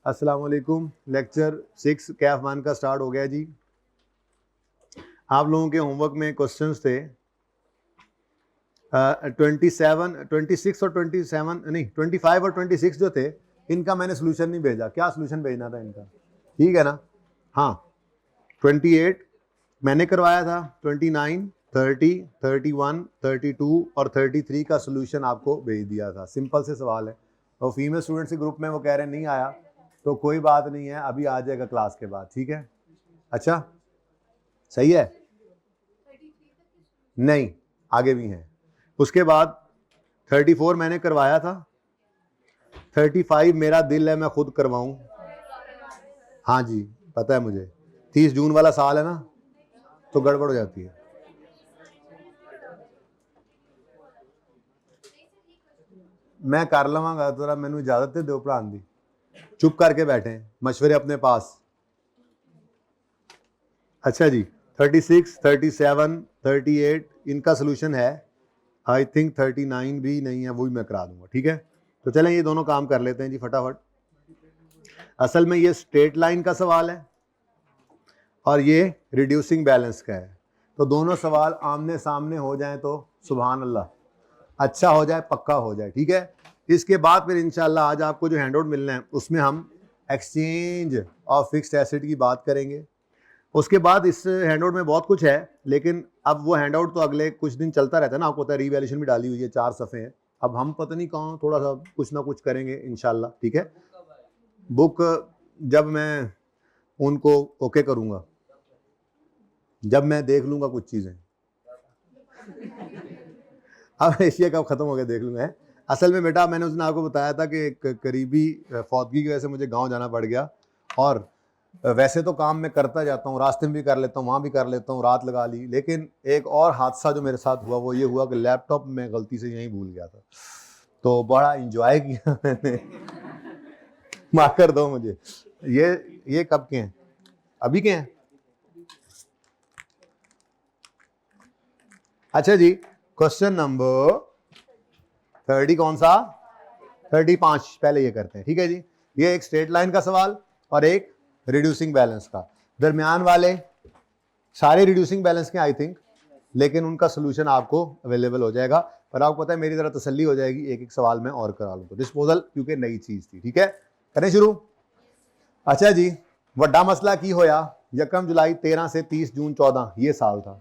अस्सलाम वालेकुम। लेक्चर 6 कैफ 1 का स्टार्ट हो गया जी। आप लोगों के होमवर्क में क्वेश्चंस थे 26 और 27 नहीं 25 और 26 जो थे, इनका मैंने सोल्यूशन नहीं भेजा। क्या सोल्यूशन भेजना था इनका? ठीक है ना? हाँ, 28 मैंने करवाया था, 29, 30, 31, 32 और 33 का सोल्यूशन आपको भेज दिया था। सिंपल से सवाल है। और फीमेल स्टूडेंट्स के ग्रुप में वो कह रहे नहीं आया, तो कोई बात नहीं है, अभी आ जाएगा क्लास के बाद। ठीक है, अच्छा सही है। नहीं, आगे भी हैं। उसके बाद 34 मैंने करवाया था, 35 मेरा दिल है मैं खुद करवाऊं। हाँ जी, पता है मुझे, 30 जून वाला साल है ना, तो गड़बड़ हो जाती है। मैं कर लवांगा, जरा मैनू इजाजत दे दो पढ़ाने दी। चुप करके बैठे, मशवरे अपने पास। अच्छा जी, 36, 37, 38 इनका सोल्यूशन है। आई थिंक 39 भी नहीं है, वो भी मैं करा दूंगा। ठीक है, तो चलें ये दोनों काम कर लेते हैं जी फटाफट। असल में ये स्ट्रेट लाइन का सवाल है और ये रिड्यूसिंग बैलेंस का है, तो दोनों सवाल आमने सामने हो जाएं तो सुभान अल्लाह, अच्छा हो जाए, पक्का हो जाए। ठीक है, इसके बाद फिर इंशाल्लाह आज आपको जो हैंडआउट मिलना है उसमें हम एक्सचेंज ऑफ फिक्स्ड एसेट की बात करेंगे। उसके बाद इस हैंडआउट में बहुत कुछ है, लेकिन अब वो हैंडआउट तो अगले कुछ दिन चलता रहता है ना, आपको पता है रीवैल्यूएशन भी डाली हुई है, 4 सफ़े हैं। अब हम पता नहीं कहाँ थोड़ा सा कुछ ना कुछ करेंगे इंशाल्लाह। ठीक है, बुक जब मैं उनको ओके करूँगा, जब मैं देख लूँगा कुछ चीज़ें। अब एशिया कप ख़त्म हो गया, देख लूँगा। असल में बेटा मैंने उस दिन आपको बताया था कि एक करीबी फौतगी की वजह से मुझे गाँव जाना पड़ गया, और वैसे तो काम मैं करता जाता हूँ, रास्ते में भी कर लेता हूँ, वहाँ भी कर लेता हूँ, रात लगा ली। लेकिन एक और हादसा जो मेरे साथ हुआ वो ये हुआ कि लैपटॉप मैं गलती से यहीं भूल गया था, तो बड़ा इंजॉय किया मैंने। माफ कर दो मुझे। ये कब के हैं? अभी के हैं? अच्छा जी, क्वेश्चन नंबर 30 कौन सा? 35 पहले ये करते हैं। ठीक है जी, ये एक स्ट्रेट लाइन का सवाल और एक रिड्यूसिंग बैलेंस का। दरमियान वाले सारे रिड्यूसिंग बैलेंस के आई थिंक, लेकिन उनका सोल्यूशन आपको अवेलेबल हो जाएगा। पर आपको पता है मेरी तरह तसल्ली हो जाएगी, एक एक सवाल में और करा लूँ तो। डिस्पोजल क्योंकि नई चीज थी। ठीक है, करें शुरू। अच्छा जी, वड्डा मसला की होया 1 जुलाई 13 से 30 जून 14 ये साल था।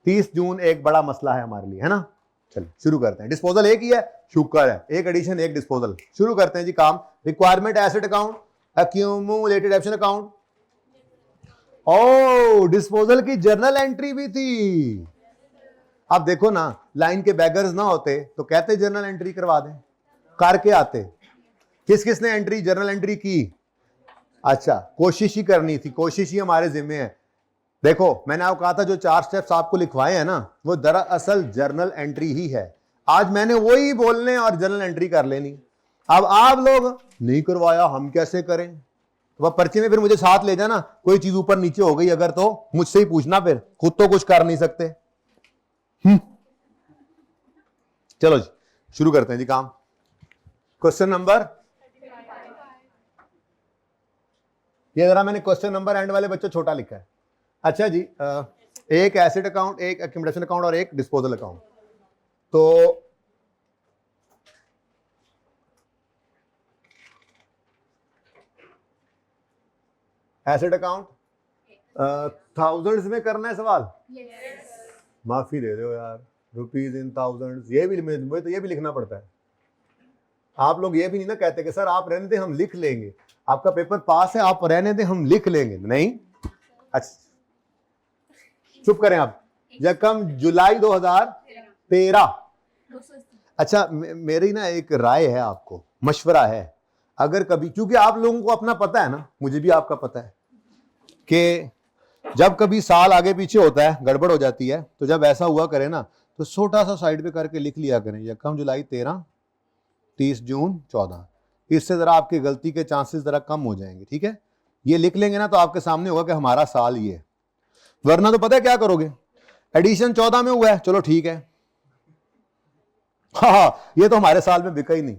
30 जून एक बड़ा मसला है हमारे लिए, है ना। चलिए शुरू करते हैं। डिस्पोजल एक ही है, शुक्र है, एक एडिशन एक डिस्पोजल। शुरू करते हैं जी काम। रिक्वायरमेंट एसेट अकाउंट, एक्यूमुलेटेड एप्शन अकाउंट। ओ, डिस्पोजल की जर्नल एंट्री भी थी। अब देखो ना, लाइन के बैगर्स ना होते तो कहते जर्नल एंट्री करवा दें, करके आते। किस किसने एंट्री जर्नल एंट्री की? अच्छा, कोशिश ही करनी थी, कोशिश ही हमारे जिम्मे है। देखो मैंने आपको कहा था जो 4 स्टेप्स आपको लिखवाए हैं ना, वो दरअसल जर्नल एंट्री ही है। आज मैंने वही बोलने और जर्नल एंट्री कर लेनी। अब आप लोग नहीं करवाया, हम कैसे करें? तो वह पर्ची में फिर मुझे साथ ले जाना, कोई चीज ऊपर नीचे हो गई अगर तो मुझसे ही पूछना, फिर खुद तो कुछ कर नहीं सकते। चलो जी शुरू करते हैं जी काम। क्वेश्चन नंबर, ये जरा मैंने क्वेश्चन नंबर एंड वाले बच्चों छोटा लिखा है। अच्छा जी, एक एसेट अकाउंट, एक एक्यूमुलेशन अकाउंट और एक डिस्पोजल अकाउंट। तो एसेट अकाउंट थाउजेंड्स में करना है सवाल। माफी दे दो यार, रुपीज इन थाउजेंड्स, ये भी मुझे तो ये भी लिखना पड़ता है। आप लोग ये भी नहीं ना कहते कि सर आप रहने दे हम लिख लेंगे, आपका पेपर पास है, आप रहने दे हम लिख लेंगे। नहीं, अच्छा चुप करें आप। 1 जुलाई 2013। अच्छा मेरी ना एक राय है, आपको मशवरा है, अगर कभी, क्योंकि आप लोगों को अपना पता है ना, मुझे भी आपका पता है कि जब कभी साल आगे पीछे होता है, गड़बड़ हो जाती है, तो जब ऐसा हुआ करे ना तो छोटा सा साइड पे करके लिख लिया करें 1 जुलाई 13, 30 जून 14। इससे जरा आपकी गलती के चांसेस जरा कम हो जाएंगे। ठीक है, ये लिख लेंगे ना तो आपके सामने होगा कि हमारा साल ये है। वरना तो पता है क्या करोगे, एडिशन 14 में हुआ है, चलो ठीक है, हाँ ये तो हमारे साल में बिका ही नहीं,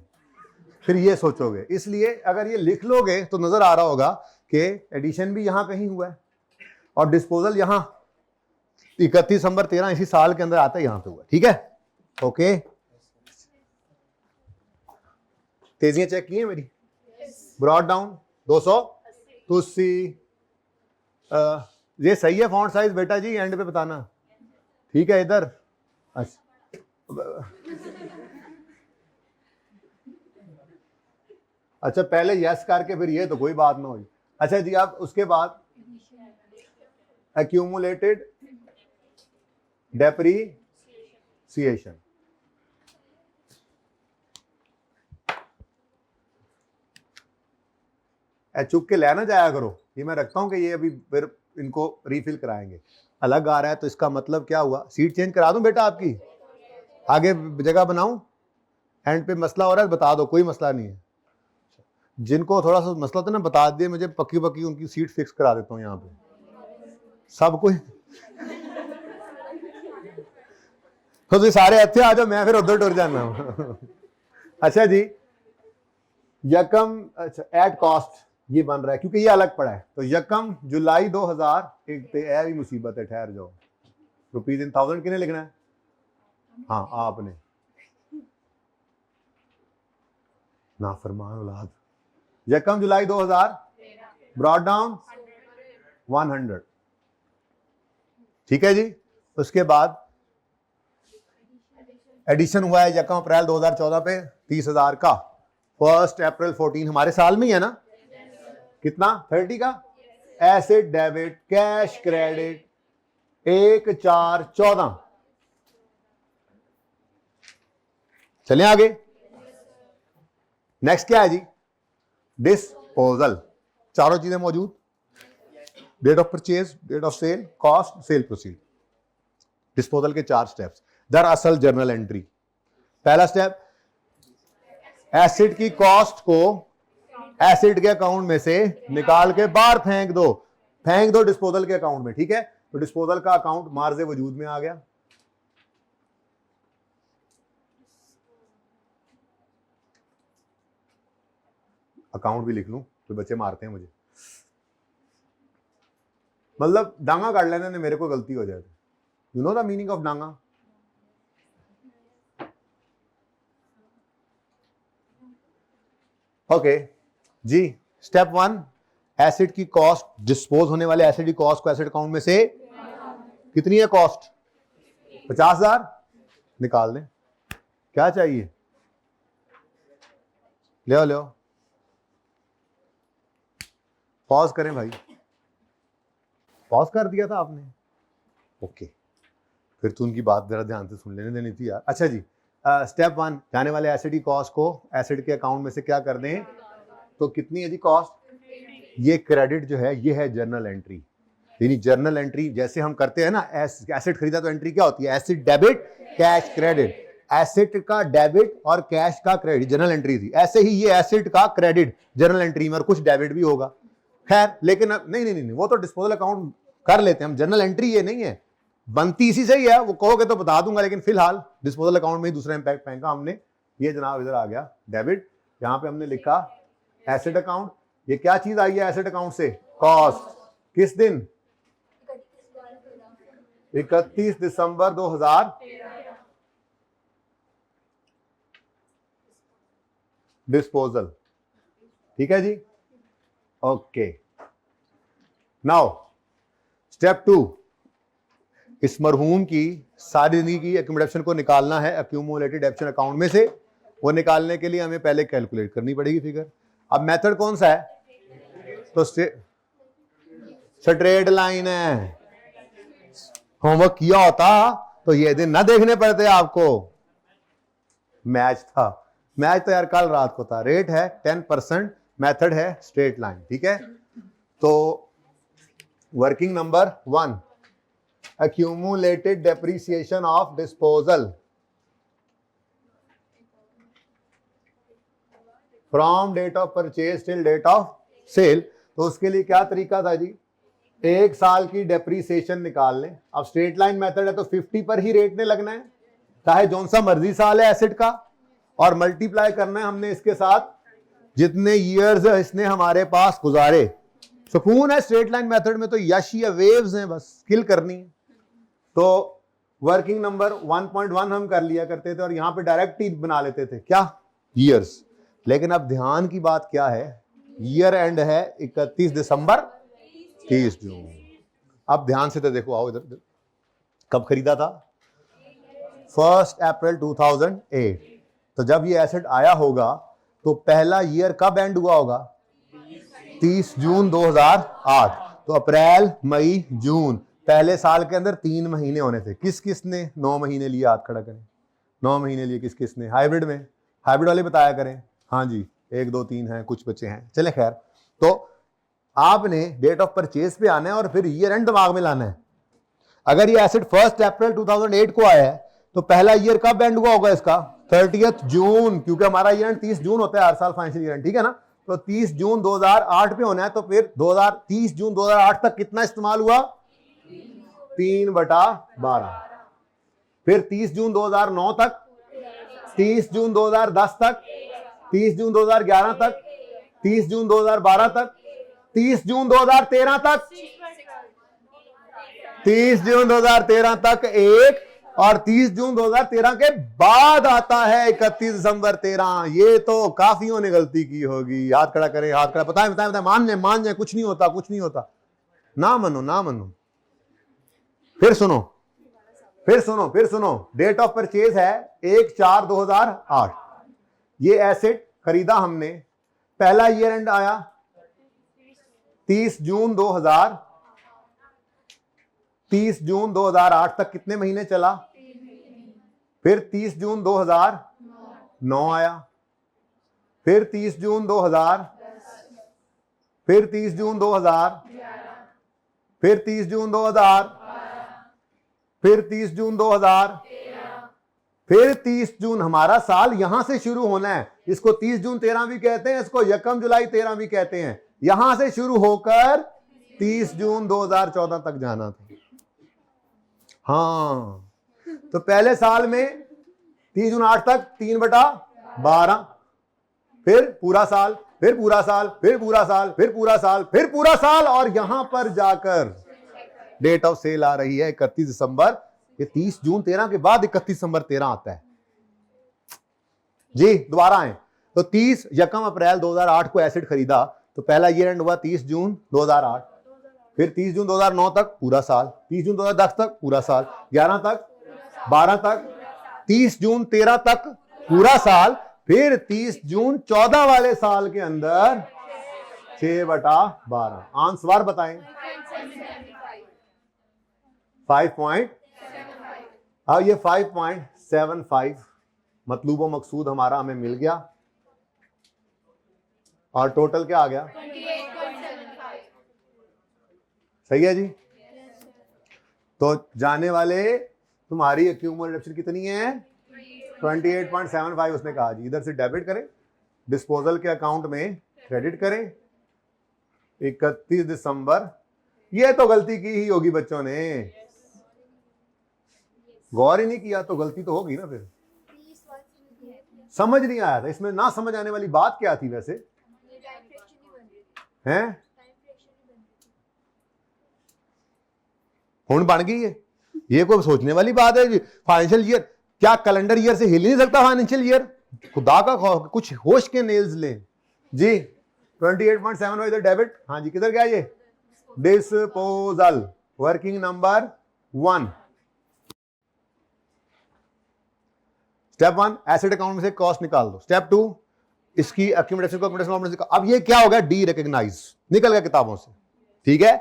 फिर ये सोचोगे। इसलिए अगर ये लिख लोगे तो नजर आ रहा होगा कि एडिशन भी यहां कहीं हुआ है और डिस्पोजल यहां 31 दिसंबर 13 इसी साल के अंदर आता है, यहां पे हुआ। ठीक है, ओके। तेजियां चेक की है मेरी? ब्रॉड डाउन 200 टू सी। ये सही है फॉन्ट साइज बेटा जी? एंड पे बताना। ठीक है, इधर। अच्छा पहले यस करके फिर ये तो कोई बात ना हुई। अच्छा जी, आप उसके बाद एक्यूमुलेटेड डेप्रीसिएशन। चुप के लेना जाया करो, ये मैं रखता हूं कि ये अभी फिर इनको रीफिल कराएंगे। अलग आ रहा है तो इसका मतलब क्या हुआ? सीट चेंज करा दूं बेटा आपकी? आगे जगह बनाऊं? एंड पे मसला हो रहा है बता दो, कोई मसला नहीं है। जिनको थोड़ा सा मसला था ना बता दिए मुझे, पक्की पक्की उनकी सीट फिक्स करा देता हूं यहाँ पे सब कुछ। तो सारे अच्छे आ जाओ, मैं फिर उधर टुर जाना। अच्छा जी, यकम, अच्छा एट कॉस्ट ये बन रहा है क्योंकि ये अलग पड़ा है। तो यकम जुलाई 2000 एक भी मुसीबत है, ठहर जाओ। रुपीज इन थाउजेंड किने लिखना है? हाँ आपने। नाफरमान औलाद। यकम जुलाई 2000 ब्रॉड डाउन 100। ठीक है जी। उसके बाद एडिशन हुआ है यकम अप्रैल 2014 पे 30,000 का। 1 अप्रैल 14 हमारे साल में ही है ना? कितना? 30 का। Asset debit cash credit 1/4/14। चलें आगे। नेक्स्ट क्या है जी? डिस्पोजल। चारों चीजें मौजूद, date of purchase, date of sale, cost, sale proceed. Disposal के 4 स्टेप्स। दरअसल जर्नल एंट्री। पहला स्टेप, एसिड की कॉस्ट को एसिड के अकाउंट में से निकाल के बाहर फेंक दो डिस्पोजल के अकाउंट में। ठीक है, तो डिस्पोजल का अकाउंट मार्जे वजूद में आ गया। अकाउंट भी लिख लूं तो बच्चे मारते हैं मुझे, मतलब डांगा काट लेने ने मेरे को गलती हो जाए। You know the meaning of डांगा? ओके जी। स्टेप 1, एसिड की कॉस्ट, डिस्पोज होने वाले एसिड की कॉस्ट को एसिड अकाउंट में से कितनी है कॉस्ट? 50,000 निकाल दें। क्या चाहिए? ले पॉज करें भाई। पॉज कर दिया था आपने? ओके, फिर तो उनकी बात जरा ध्यान से सुन लेने देनी थी यार। अच्छा जी, स्टेप 1, जाने वाले एसिड की कॉस्ट को एसिड के अकाउंट में से क्या कर दें? तो कितनी है जी कॉस्ट? ये क्रेडिट जो है ये है जर्नल एंट्री। यानी जर्नल एंट्री जैसे हम करते हैं ना, एसिड खरीदा तो एंट्री क्या होती है? Acid debit cash credit. Acid का डेबिट और कैश का क्रेडिट जर्नल एंट्री थी। ऐसे ही ये एसिड का क्रेडिट जर्नल एंट्री में, और कुछ डेबिट भी होगा। खैर लेकिन नहीं, वो तो डिस्पोजल अकाउंट कर लेते हैं हम, जर्नल एंट्री ये नहीं है, बनती इसी से ही है। वो कहोगे तो बता दूंगा, लेकिन फिलहाल डिस्पोजल अकाउंट में ही दूसरा इंपैक्ट फेंका हमने। ये जनाब इधर आ गया डेबिट, यहां पे हमने लिखा एसिड अकाउंट। ये क्या चीज आई है एसिड अकाउंट से? कॉस्ट। किस दिन? 31 दिसंबर 2000। डिस्पोजल। ठीक है जी, ओके। नाउ स्टेप 2, इस मरहूम की सारी जिंदगी की एक्यूमुलेशन को निकालना है एक्यूमुलेटेड डेप्शन अकाउंट में से। वो निकालने के लिए हमें पहले कैलकुलेट करनी पड़ेगी फिगर। अब मेथड कौन सा है? तो स्ट्रेट लाइन है। होमवर्क किया होता तो ये दिन ना देखने पड़ते आपको। मैच था, मैच तो यार कल रात को था। रेट है 10%, मेथड है स्ट्रेट लाइन। ठीक है, तो working number 1, accumulated depreciation of disposal from date of purchase till date of sale। तो उसके लिए क्या तरीका था जी? 1 साल की डेप्रीसिएशन निकाल लें। अब स्ट्रेट लाइन मेथड है तो 50 पर ही रेट ने लगना है, चाहे जौन सा मर्जी साल है एसिड का। और मल्टीप्लाई करना है हमने इसके साथ जितने ईयर्स इसने हमारे पास गुजारे। सुकून है स्ट्रेट लाइन मेथड में, तो यश या वेव्स हैं, बस स्किल करनी है। तो वर्किंग नंबर 1.1 हम कर लिया करते थे और यहां पे डायरेक्ट ही बना लेते थे क्या, ईयर्स। लेकिन अब ध्यान की बात क्या है, ईयर एंड है 31 दिसंबर 30 जून। अब ध्यान से तो देखो, आओ इधर, कब खरीदा था, 1 अप्रैल 2008। तो जब ये एसेट आया होगा तो पहला ईयर कब एंड हुआ होगा, 30 जून 2008। तो अप्रैल मई जून, पहले साल के अंदर 3 महीने होने थे। किस किस ने 9 महीने लिए, हाथ खड़ा करें। 9 महीने लिए किस किस ने, हाइब्रिड में, हाइब्रिड वाले बताया करें। हाँ जी, 1 2 3 हैं, कुछ बच्चे हैं, चले खैर। तो आपने डेट ऑफ परचेज पे आना है और फिर ईयर एंड दिमाग में लाना है। अगर ये एसेट 1 अप्रैल 2008 को आया है तो पहला ईयर कब एंड हुआ होगा इसका, 30 जून, क्योंकि हमारा ईयर एंड 30 जून होता है हर साल फाइनेंशियल ईयर एंड, ठीक है ना। तो 30 जून 2008 पे होना है, तो फिर 30 जून 2008 तक कितना इस्तेमाल हुआ, 3/12। फिर 30 जून 2009 तक, 30 जून 2010 तक, 30 जून 2011 तक, 30 जून 2012 तक, 30 जून 2013 तक, 30 जून 2013 तक एक, और 30 जून 2013 के बाद आता है 31 दिसंबर 13। ये तो काफियों ने गलती की होगी, हाथ खड़ा करें, हाथ खड़ा, बताएं बताएं बताएं, मान जाए, कुछ नहीं होता, कुछ नहीं होता, ना मनो ना मनो। फिर सुनो, फिर सुनो, फिर सुनो, डेट ऑफ परचेज है 1/4/2008। ये एसेट खरीदा हमने, पहला ईयर एंड आया 30 जून 2000, 30 जून 2008 तक कितने महीने चला, फिर 30 जून 2009 आया, फिर 30 जून 2000, फिर 30 जून 2000, फिर 30 जून 2000, फिर 30 जून 2000, फिर 30 जून। हमारा साल यहां से शुरू होना है, इसको 30 जून 13 भी कहते हैं, इसको 1 जुलाई 13 भी कहते हैं। यहां से शुरू होकर 30 जून 2014 तक जाना था। हाँ, तो पहले साल में 30 जून 8 तक 3/12, फिर पूरा साल, फिर पूरा साल, फिर पूरा साल, फिर पूरा साल, फिर पूरा साल, और यहां पर जाकर डेट ऑफ सेल आ रही है 31 दिसंबर। ये 30 जून 13 के बाद 31 दिसंबर 13 आता है जी। दोबारा आए तो 1 अप्रैल 2008 को एसेट खरीदा, तो पहला ईयर एंड हुआ 30 जून 2008, फिर 30 जून 2009 तक पूरा साल, 30 जून 2010 तक पूरा साल, 11 तक, 12 तक, 30 जून 13 तक पूरा साल, फिर 30 जून 14 वाले साल के अंदर 6/12। आंसर बताएं, 5. अब ये 5.75 मतलूब व मकसूद हमारा हमें मिल गया, और टोटल क्या आ गया, 28.75। सही है जी। तो जाने वाले तुम्हारी एक्यूमुलेटेड डिडक्शन कितनी है, 28.75। उसने कहा जी इधर से डेबिट करें, डिस्पोजल के अकाउंट में क्रेडिट करें 31 दिसंबर। ये तो गलती की ही होगी बच्चों ने, गौर ही नहीं किया तो गलती तो होगी ना। फिर समझ नहीं आया था, इसमें ना समझ आने वाली बात क्या थी वैसे, हैं हुन बन गई है। ये कोई सोचने वाली बात है, फाइनेंशियल ईयर क्या कैलेंडर ईयर से हिल नहीं सकता फाइनेंशियल ईयर, खुदा का कुछ होश के नेल्स लें जी। 28.75 इधर डेबिट, हाँ जी, किधर गया ये, disposal, working number 1। Step 1 asset account में से कॉस्ट निकाल दो। स्टेप 2 इसकी एक्यूमुलेशन को। अब ये क्या हो गया, डी रिकॉग्नाइज, निकल गया किताबों से, ठीक है,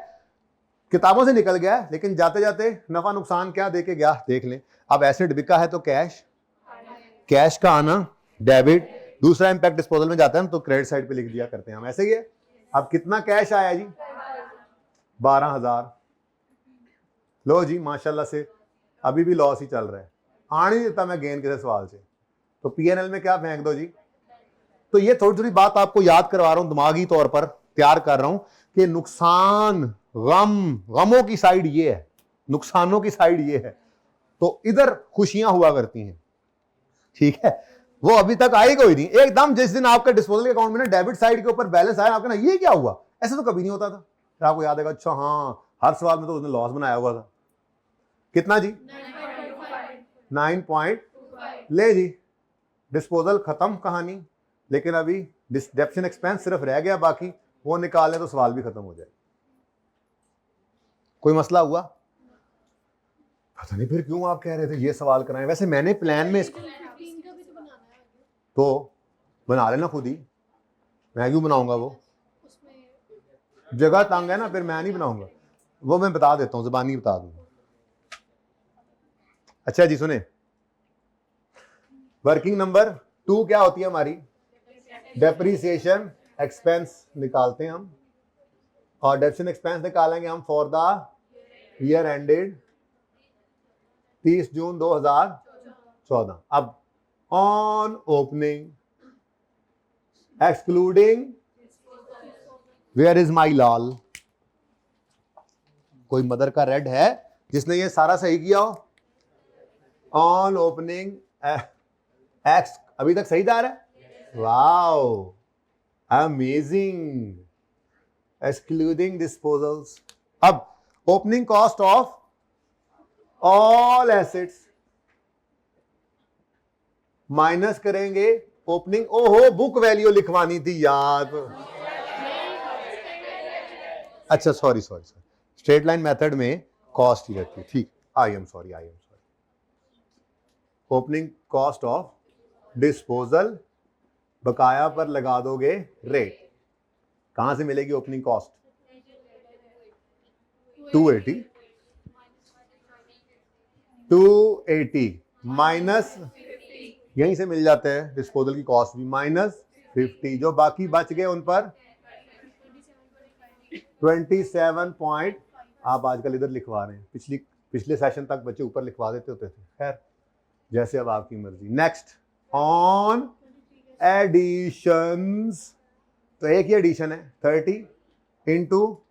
किताबों से निकल गया, लेकिन जाते जाते नफा नुकसान क्या देके गया देख लें। अब एसेट बिका है तो कैश, कैश का आना डेबिट, दूसरा इंपैक्ट डिस्पोजल में जाता है तो क्रेडिट साइड पे लिख दिया करते हैं हम, ऐसे ही है। अब कितना कैश आया जी, 12,000। लो जी माशाल्लाह से अभी भी लॉस ही चल रहा है, आने नहीं देता मैं गेन किसी सवाल से, तो पीएनएल में क्या फेंक दो जी। तो ये थोड़ी थोड़ी बात आपको याद करवा रहा हूं, दिमागी तौर पर तैयार कर रहा हूं कि नुकसान, गमों की साइड ये है, नुकसानों की साइड ये है, तो इधर खुशियां हुआ करती हैं, ठीक है। वो अभी तक आई कोई नहीं। एकदम जिस दिन आपका डिस्पोजल के अकाउंट में ना डेबिट साइड के ऊपर बैलेंस आया, आपका ना ये क्या हुआ, ऐसा तो कभी नहीं होता था। फिर आपको याद है, अच्छा हाँ हर सवाल में तो उसने लॉस बनाया हुआ था। कितना जी? 9.25। ले जी, डिस्पोजल खत्म कहानी। लेकिन अभी डेप्शन एक्सपेंस सिर्फ रह गया, बाकी वो निकाले तो सवाल भी खत्म हो जाए। कोई मसला हुआ? पता नहीं फिर क्यों आप कह रहे थे ये सवाल कराएं। वैसे मैंने प्लान में इसको तो बना लेना खुद ही, मैं क्यों बनाऊंगा, वो जगह तंग है ना, फिर मैं नहीं बनाऊंगा। वो मैं बता देता हूं, ज़बानी बता दूंगा। अच्छा जी सुने, वर्किंग नंबर 2 क्या होती है हमारी? डेप्रिसिएशन एक्सपेंस निकालते हैं हम, और डेप्रिसिएशन एक्सपेंस निकालेंगे हम for the year ended 30 June 2014। अब on opening excluding, where is my लाल? कोई मदर का रेड है जिसने ये सारा सही किया हो? ऑन ओपनिंग एक्स, अभी तक सही जा रहा है, वाओ अमेजिंग। एक्सक्लूडिंग डिस्पोजल्स, अब opening cost of all assets minus करेंगे ओपनिंग, ओहो बुक वैल्यू लिखवानी थी याद। अच्छा सॉरी, स्ट्रेट लाइन मेथड में कॉस्ट ही रहती है, ठीक। I am sorry. Opening cost of disposal, बकाया पर लगा दोगे रेट। कहां से मिलेगी ओपनिंग कॉस्ट? 280 माइनस, यहीं से मिल जाते हैं डिस्पोजल की कॉस्ट भी, -50। जो बाकी बच गए उन पर 27 पॉइंट, आप आजकल इधर लिखवा रहे हैं, पिछले सेशन तक बच्चे ऊपर लिखवा देते होते थे, खैर जैसे अब आपकी मर्जी। नेक्स्ट ऑन एडिशंस, तो एक ही एडिशन है 30 इंटू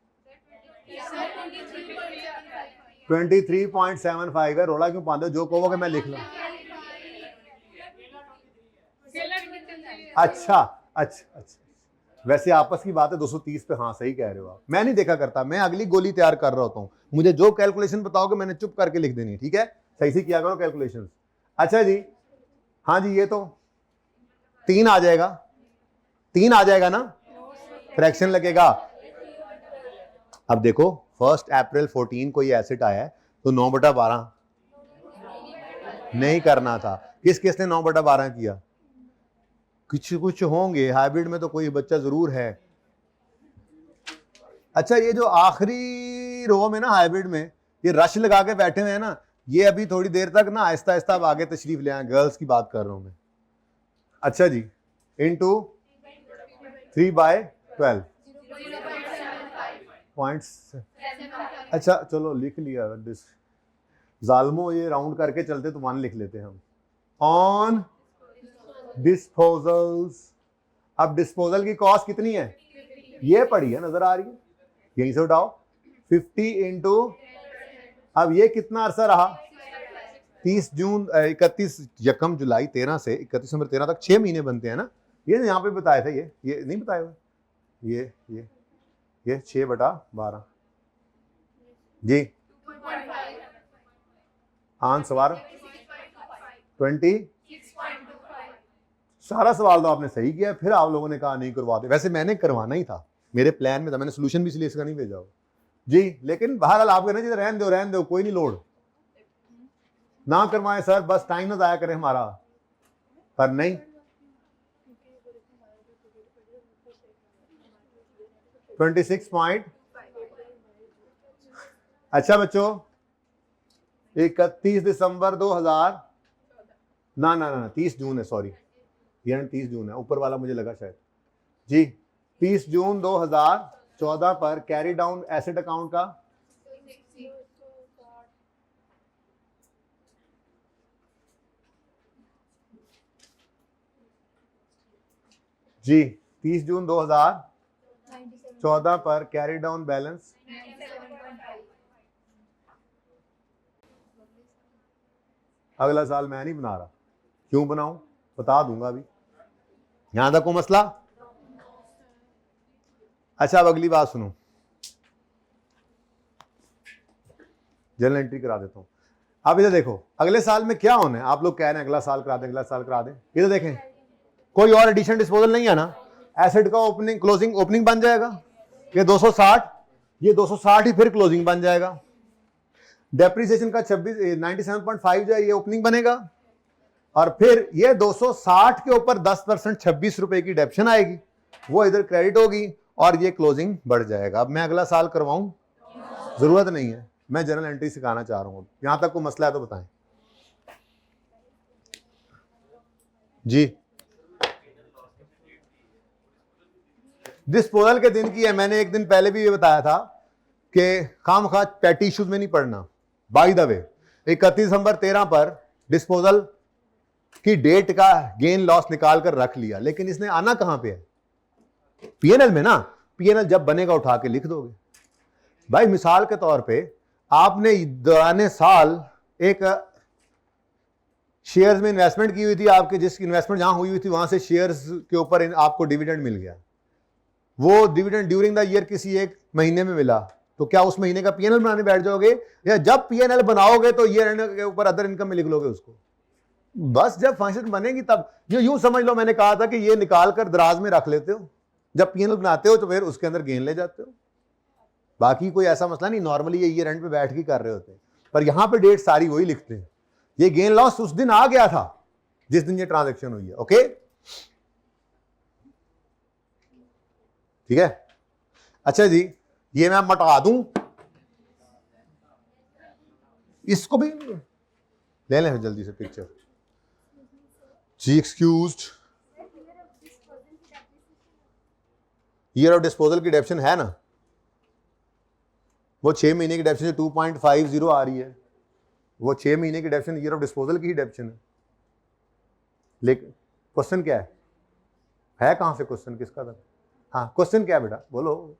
23.75 है। रोला क्यों पाते हो? जो कहोगे मैं लिख लूं। अच्छा, वैसे आपस की बात है 230 पे, हाँ सही कह रहे हो आप। मैं नहीं देखा करता, मैं अगली गोली तैयार कर रहा होता हूँ। मुझे जो कैलकुलेशन बताओगे मैंने चुप करके लिख देनी है, ठीक है? सही से किया करो कैलकुलेशन। अच्छा जी, हाँ जी, ये तो 3 आ जाएगा, 3 आ जाएगा ना, फ्रैक्शन लगेगा। अब देखो 1 अप्रैल 14 को ये एसेट आया है, तो 9/12 नहीं करना था। किस ने 9/12 किया? कुछ होंगे हाइब्रिड में, तो कोई बच्चा जरूर है। अच्छा, ये जो आखिरी रो में ना हाइब्रिड में ये रश लगा के बैठे हुए हैं ना, ये अभी थोड़ी देर तक ना आहिस्ता आहिस्ता आगे तशरीफ ले आए। गर्ल्स की बात कर रहा हूं मैं। अच्छा जी, इंटू 3/12 पॉइंट्स। अच्छा चलो लिख लिया, जालमो ये राउंड करके चलते तो 1 लिख लेते हैं हम। ऑन डिस्पोजल्स, अब डिस्पोजल की कॉस्ट कितनी है? ये पड़ी है, नजर आ रही है, यहीं से उठाओ 50 इंटू, अब ये कितना अरसा रहा? 30 जून 31 यकम जुलाई 13 से 31 नवंबर 13 तक 6 महीने बनते हैं ना। ये यहाँ पे बताए थे, ये नहीं बताए हुए, ये 6/12 जी। आंसर 20। सारा सवाल तो आपने सही किया, फिर आप लोगों ने कहा नहीं करवाते। वैसे मैंने करवाना ही था, मेरे प्लान में था, मैंने सोल्यूशन भी इसलिए इसका नहीं भेजा जी। लेकिन बहरहाल आप कहना चाहिए रहने दो, कोई नहीं, लोड ना करवाएं सर, बस टाइम ना जाया करें हमारा, पर नहीं। 26 पॉइंट। अच्छा बच्चों, 31 दिसंबर 2000 ना 30 जून है, सॉरी, ये 30 जून है, ऊपर वाला मुझे लगा शायद जी। 30 जून 2014 पर कैरी डाउन एसेट अकाउंट का जी, 30 जून 2014 पर कैरी डाउन बैलेंस अगला साल मैं नहीं बना रहा। क्यों बनाऊं? बता दूंगा अभी। यहां तक को मसला? अच्छा अब अगली बात सुनो, जर्नल एंट्री करा देता हूं। अब इधर देखो, अगले साल में क्या होना है, आप लोग कह रहे हैं अगला साल करा दें, अगला साल करा दें। इधर देखें, कोई और एडिशन डिस्पोजल नहीं है ना, एसेट का ओपनिंग क्लोजिंग, ओपनिंग बन जाएगा ये 260, ये 260 ही फिर क्लोजिंग बन जाएगा। डेप्रिसिएशन का 97.5 जो है ये ओपनिंग बनेगा, और फिर ये 260 के ऊपर 10% 26 रुपए की डेप्शन आएगी, वो इधर क्रेडिट होगी और ये क्लोजिंग बढ़ जाएगा। अब मैं अगला साल करवाऊं? जरूरत नहीं है, मैं जर्नल एंट्री सिखाना चाह रहा हूं। यहां तक कोई मसला है तो बताएं जी। डिस्पोजल के दिन की है, मैंने एक दिन पहले भी ये बताया था कि खामखा पैटी इश्यूज में नहीं पढ़ना। बाय द वे 31 दिसंबर 13 पर डिस्पोजल की डेट का गेन लॉस निकाल कर रख लिया, लेकिन इसने आना कहां पे है? पीएनएल में ना। पीएनएल जब बनेगा उठा के लिख दोगे। भाई मिसाल के तौर पे आपने दौरान साल एक शेयर्स में इन्वेस्टमेंट की हुई थी, आपके जिस इन्वेस्टमेंट जहां हुई थी वहां से शेयर्स के ऊपर आपको डिविडेंड मिल गया, वो डिविडेंड ड्यूरिंग द ईयर किसी एक महीने में मिला, तो क्या उस महीने का पीएनएल बनाने बैठ जाओगे, या जब पीएनएल बनाओगे तो ईयर एंड के ऊपर अदर इनकम में लिख लोगे उसको? बस जब फंक्शन बनेगी तब। ये यूं समझ लो, मैंने कहा था कि ये निकाल कर दराज में रख लेते हो, जब पीएनएल बनाते हो तो फिर उसके अंदर गेन ले जाते हो। बाकी कोई ऐसा मसला नहीं, नॉर्मली ये ईयर एंड पे बैठ के कर रहे होते हैं, पर यहां पे डेट सारी वही लिखते हैं। ये गेन लॉस उस दिन आ गया था जिस दिन ये ट्रांजैक्शन हुई है। ओके ठीक है। अच्छा जी, ये मैं मटा दूं, इसको भी ले लें जल्दी से पिक्चर जी। एक्सक्यूज्ड, ईयर ऑफ डिस्पोजल की डेप्शन है ना, वो 6 महीने की डेप्शन 2.50 आ रही है, वो 6 महीने की डेप्शन ईयर ऑफ डिस्पोजल की ही डेप्शन है। लेकिन क्वेश्चन क्या है कहां से क्वेश्चन किसका था? हाँ क्वेश्चन क्या है बेटा, बोलो।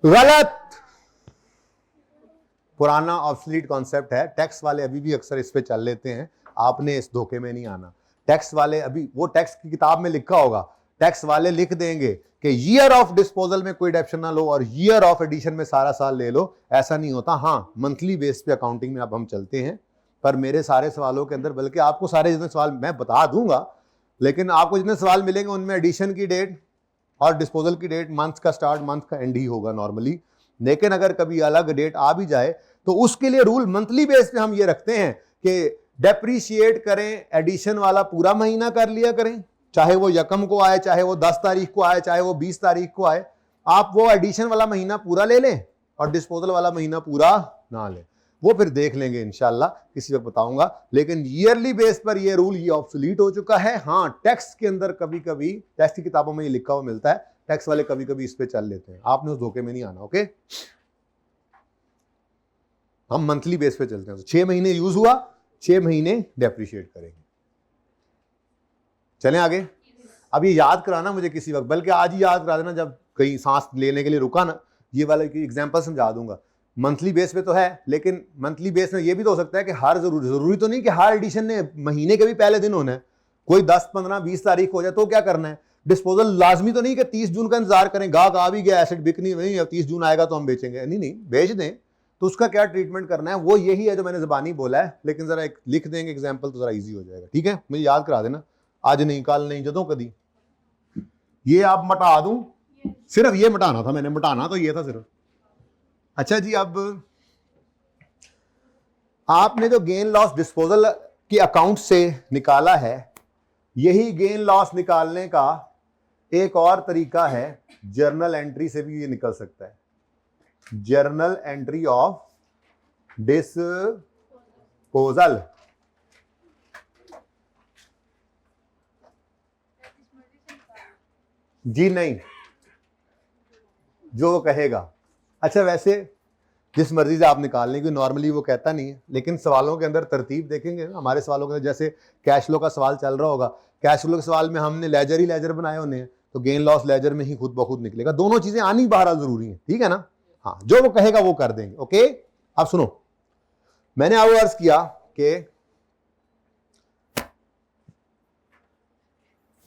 गलत, पुराना ऑब्सोलीट कॉन्सेप्ट है। टैक्स वाले अभी भी अक्सर इस पे चल लेते हैं, आपने इस धोखे में नहीं आना। टैक्स वाले अभी, वो टैक्स की किताब में लिखा होगा, टैक्स वाले लिख देंगे कि ईयर ऑफ डिस्पोजल में कोई डेप्शन ना लो और ईयर ऑफ एडिशन में सारा साल ले लो। ऐसा नहीं होता। हाँ मंथली बेस पे अकाउंटिंग में अब हम चलते हैं, पर मेरे सारे सवालों के अंदर, बल्कि आपको सारे जितने सवाल मैं बता दूंगा, लेकिन आपको जितने सवाल मिलेंगे उनमें एडिशन की डेट और डिस्पोजल की डेट मंथ का स्टार्ट मंथ का एंड ही होगा नॉर्मली। लेकिन अगर कभी अलग डेट आ भी जाए तो उसके लिए रूल मंथली बेस पे हम ये रखते हैं कि डेप्रीशिएट करें, एडिशन वाला पूरा महीना कर लिया करें, चाहे वो यकम को आए, चाहे वो 10 तारीख को आए, चाहे वो 20 तारीख को आए। आप वो एडिशन वाला महीना पूरा ले लें और डिस्पोजल वाला महीना पूरा ना लें, वो फिर देख लेंगे इंशाल्लाह, किसी वक्त बताऊंगा। लेकिन ईयरली बेस पर ये रूल ये ऑब्सोलीट हो चुका है। हाँ टैक्स के अंदर कभी कभी, टैक्स की किताबों में ये लिखा हुआ मिलता है, टैक्स वाले कभी कभी इस पे चल लेते हैं, आपने उस धोखे में नहीं आना। ओके हम मंथली बेस पे चलते हैं, 6 महीने यूज हुआ, 6 महीने डेप्रिशिएट करेंगे। चलें आगे। अब ये याद कराना मुझे किसी वक्त, बल्कि आज ही याद करा देना, जब कहीं सांस लेने के लिए रुका ना, ये वाला एग्जांपल समझा दूंगा। मंथली बेस पे तो है, लेकिन मंथली बेस में ये भी तो हो सकता है कि हर जरूरी तो नहीं कि हर एडिशन ने महीने के भी पहले दिन होना है। कोई 10, 15, 20 तारीख हो जाए तो क्या करना है? डिस्पोजल लाजमी तो नहीं कि 30 जून का इंतजार करें, गाहक आ भी गया, एसेट बिकनी नहीं, 30 जून आएगा तो हम बेचेंगे, नहीं बेच दें। तो उसका क्या ट्रीटमेंट करना है, वो यही है जो मैंने ज़बानी बोला है, लेकिन जरा एक लिख देंगे एग्जाम्पल तो जरा ईजी हो जाएगा। ठीक है, मुझे याद करा देना, आज नहीं, कल नहीं, जदों कदी। ये आप मटा दूं, सिर्फ ये मटाना था मैंने, मटाना तो ये था सिर्फ। अच्छा जी, अब आपने जो गेन लॉस डिस्पोजल की अकाउंट से निकाला है, यही गेन लॉस निकालने का एक और तरीका है, जर्नल एंट्री से भी ये निकल सकता है। Journal entry of disposal. जी नहीं, जो वो कहेगा। अच्छा वैसे जिस मर्जी से आप निकाल लें, क्योंकि नॉर्मली वो कहता नहीं है, लेकिन सवालों के अंदर तरतीब देखेंगे ना, हमारे सवालों के अंदर जैसे कैश फ्लो का सवाल चल रहा होगा, कैश फ्लो के सवाल में हमने लेजर ही लेजर बनाए होने हैं, तो गेन लॉस लेजर में ही खुद ब खुद निकलेगा। दोनों चीजें आनी बहरहाल जरूरी है, ठीक है ना। हाँ, जो वो कहेगा वो कर देंगे। ओके, अब सुनो, मैंने आपको अर्ज किया कि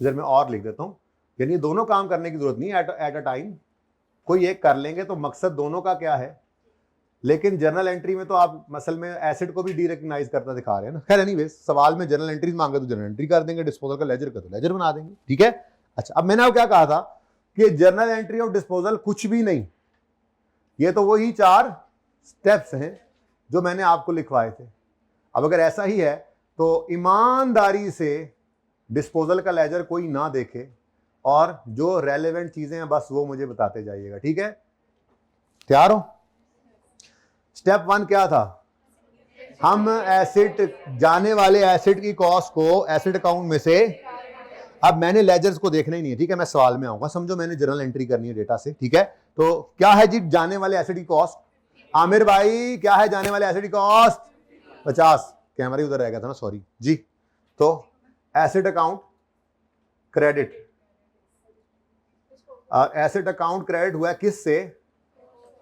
इधर मैं और लिख देता हूं, यानी दोनों काम करने की जरूरत नहीं एट अ टाइम, कोई एक कर लेंगे तो मकसद दोनों का क्या है। लेकिन जर्नल एंट्री में तो आप असल में एसिड को भी डी रिकग्नाइज करता दिखा रहे हैं ना। खैर एनीवेज, सवाल में जर्नल एंट्रीज मांगे तो जर्नल एंट्री कर देंगे, डिस्पोजल का लेजर का तो लेजर बना देंगे, ठीक है। अच्छा, अब मैंने आपको क्या कहा था कि जर्नल एंट्री और डिस्पोजल कुछ भी नहीं, ये तो वही 4 स्टेप्स हैं जो मैंने आपको लिखवाए थे। अब अगर ऐसा ही है तो ईमानदारी से डिस्पोजल का लेजर कोई ना देखे और जो रेलेवेंट चीजें हैं बस वो मुझे बताते जाइएगा, ठीक है। तैयार हो? स्टेप 1 क्या था? हम एसिड, जाने वाले एसिड की कॉस्ट को एसिड अकाउंट में से, अब मैंने लेजर्स को देखना ही नहीं है, ठीक है, मैं सवाल में आऊंगा, समझो मैंने जर्नल एंट्री करनी है डेटा से, ठीक है। तो क्या है जी जाने वाले एसिड की कॉस्ट? आमिर भाई क्या है जाने वाले एसिड की कॉस्ट? 50। कैमरा ही उधर रह गया था ना, सॉरी जी। तो acid account credit, acid account credit हुआ किससे?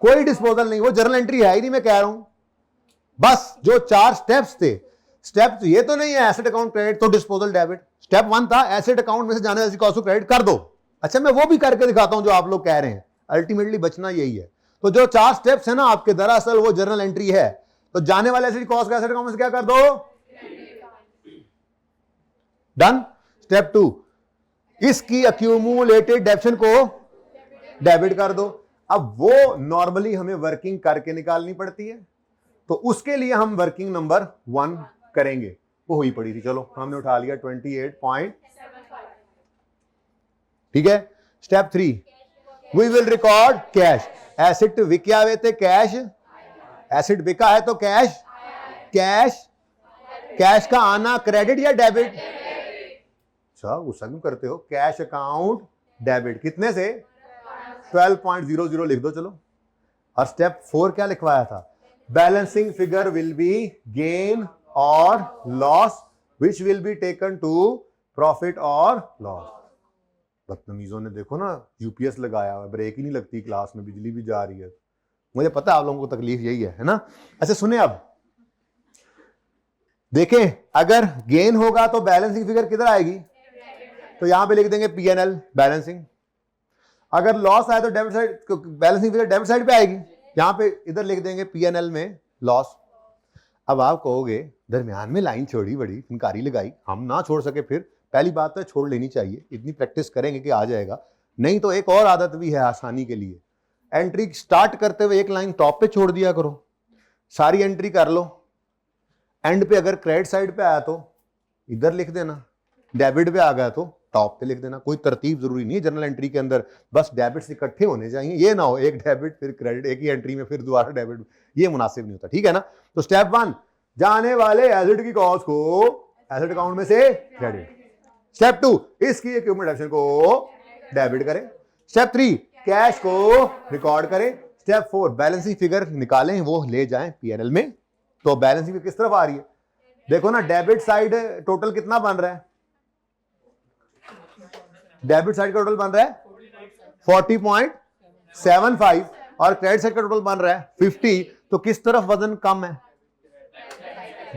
कोई डिस्पोजल नहीं, वो जर्नल एंट्री है ही नहीं, मैं कह रहा हूं। बस जो 4 स्टेप्स थे, स्टेप ये तो नहीं है एसिड अकाउंट क्रेडिट तो डिस्पोजल डेबिट। स्टेप 1 था एसिड अकाउंट में से जाने वाली कॉस्ट को क्रेडिट कर दो। अच्छा, मैं वो भी करके दिखाता हूं जो आप लोग कह रहे हैं, अल्टीमेटली बचना यही है। तो जो 4 स्टेप्स है ना आपके, दरअसल वो जर्नल एंट्री है। तो जाने वाले एसिड कॉस्ट का एसिड अकाउंट में से क्या कर दो? डन। स्टेप 2, इसकी अक्यूमुलेटेड डेप्शन को डेबिट कर दो। अब वो नॉर्मली हमें वर्किंग करके निकालनी पड़ती है, तो उसके लिए हम वर्किंग नंबर 1 करेंगे, वो हुई पड़ी थी। चलो हमने उठा लिया 28.75, ठीक है। Step 3, we will record cash. एसिड विक्या हुए थे कैश, एसिड बिका है तो कैश, कैश, कैश का आना क्रेडिट या डेबिट? अच्छा, गुस्सा क्यों करते हो? कैश अकाउंट डेबिट, कितने से? 12.00 लिख दो चलो। और स्टेप 4 क्या लिखवाया था? Balancing figure will be gain और loss which will be taken to profit और लॉस। बदतमीजों ने देखो ना यूपीएस लगाया हुआ, ब्रेक ही नहीं लगती क्लास में, बिजली भी जा रही है। मुझे पता है आप लोगों को तकलीफ यही है ना। अच्छा सुने, अब देखें, अगर गेन होगा तो बैलेंसिंग फिगर किधर आएगी? तो यहां पे लिख देंगे पीएनएल बैलेंसिंग। अगर लॉस आए तो debit side, balancing figure debit side पे आएगी, यहां पे इधर लिख देंगे पीएनएल में लॉस। अब आप कहोगे दरमियान में लाइन छोड़ी, बड़ी फनकारी लगाई, हम ना छोड़ सके फिर? पहली बात तो छोड़ लेनी चाहिए, इतनी प्रैक्टिस करेंगे कि आ जाएगा। नहीं तो एक और आदत भी है आसानी के लिए, एंट्री स्टार्ट करते हुए एक लाइन टॉप पे छोड़ दिया करो, सारी एंट्री कर लो, एंड पे अगर क्रेडिट साइड पे आया तो इधर लिख देना, डेबिट पे आ गया तो टॉप पे लिख देना। कोई तरतीब जरूरी नहीं है जनरल एंट्री के अंदर, बस डेबिट्स इकट्ठे होने चाहिए, ये ना हो एक डेबिट फिर क्रेडिट एक ही एंट्री में फिर दोबारा डेबिट, ये मुनासिब नहीं होता, ठीक है ना। तो स्टेप 1, जाने वाले एसिड की कॉस्ट को एसिड अकाउंट में से क्रेडिट। स्टेप 2, इसकी एक्यूमुलेशन को डेबिट करें। स्टेप 3, कैश को रिकॉर्ड करें। स्टेप 4, बैलेंसिंग फिगर निकालें, वो ले जाएं पीएनएल में। तो बैलेंसिंग फिगर किस तरफ आ रही है? देखो ना, डेबिट साइड टोटल कितना बन रहा है? डेबिट साइड का टोटल बन रहा है 40.75 और क्रेडिट साइड का टोटल बन रहा है 50। तो किस तरफ वजन कम है?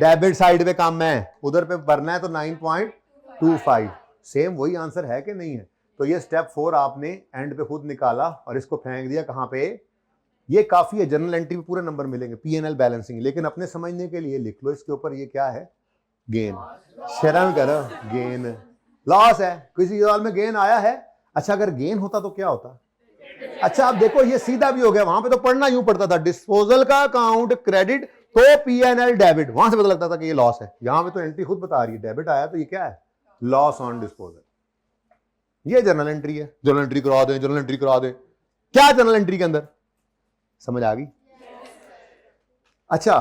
डेबिट साइड पे कम है, उधर पे भरना है तो 9.25। सेम वही आंसर है कि नहीं है? तो ये स्टेप 4 आपने एंड पे खुद निकाला और इसको फेंक दिया कहां पे? ये काफी है, जनरल एंट्री पे पूरे नंबर मिलेंगे, पीएनएल बैलेंसिंग। लेकिन अपने समझने के लिए लिख लो इसके ऊपर, ये क्या है? गेन। शर्म करो, गेन। लॉस है, किसी सवाल में गेन आया है? अच्छा, अगर गेन होता तो क्या होता? अच्छा अब देखो, ये सीधा भी हो गया, वहां पे तो पढ़ना यूं पड़ता था, डिस्पोजल का अकाउंट क्रेडिट तो पीएनएल डेबिट, वहां से पता लगता था कि ये लॉस है। यहां पे तो एंट्री खुद बता रही है डेबिट आया तो ये क्या है? Loss on disposal. ये जनरल एंट्री है। जनरल एंट्री करा दें, जनरल एंट्री करा दें, क्या जनरल एंट्री के अंदर? समझ आ गई? अच्छा,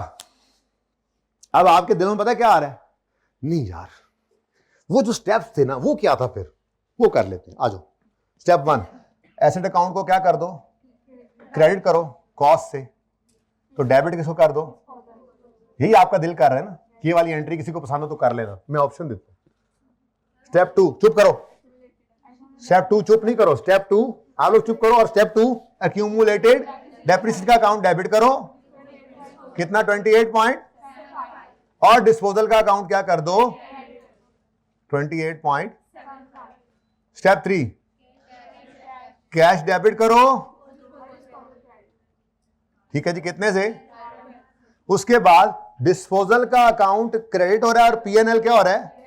अब आपके दिल में पता है क्या आ रहा है? नहीं यार, वो जो स्टेप्स थे ना वो क्या था, फिर वो कर लेते हैं। आ जाओ। स्टेप 1, एसेट अकाउंट को क्या कर दो? क्रेडिट करो कॉस्ट से, तो डेबिट किसको कर दो? यही आपका दिल कर रहा है ना, ये वाली एंट्री किसी को पसंद हो तो कर लेना, मैं ऑप्शन देता हूं। स्टेप 2, चुप करो। स्टेप 2 चुप नहीं करो, स्टेप 2 आप लोग चुप करो। और स्टेप 2 एक्यूमुलेटेड डेप्रिसिएशन का अकाउंट डेबिट करो, कितना 28 पॉइंट, और डिस्पोजल का अकाउंट क्या कर दो 28 पॉइंट। स्टेप 3 कैश डेबिट करो, ठीक है जी, कितने से, उसके बाद डिस्पोजल का अकाउंट क्रेडिट हो रहा है और पीएनएल क्या हो रहा है,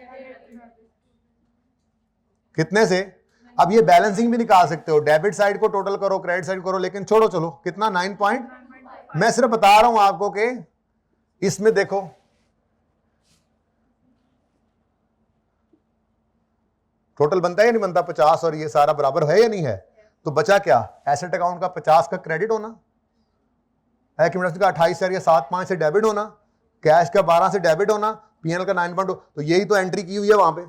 कितने से। अब ये बैलेंसिंग भी निकाल सकते हो, डेबिट साइड को टोटल करो, क्रेडिट साइड करो, लेकिन छोड़ो, चलो कितना 9 पॉइंट। मैं सिर्फ बता रहा हूं आपको कि इसमें देखो टोटल बनता है या नहीं बनता 50, और ये सारा बराबर है या नहीं है, तो बचा क्या, एसेट अकाउंट का 50 का क्रेडिट होना, एक्यूमुलेशन का 28 या 7.5 से डेबिट होना, कैश का 12 से डेबिट होना, पीएनएल का 9.2, तो यही तो एंट्री की हुई है वहां पे।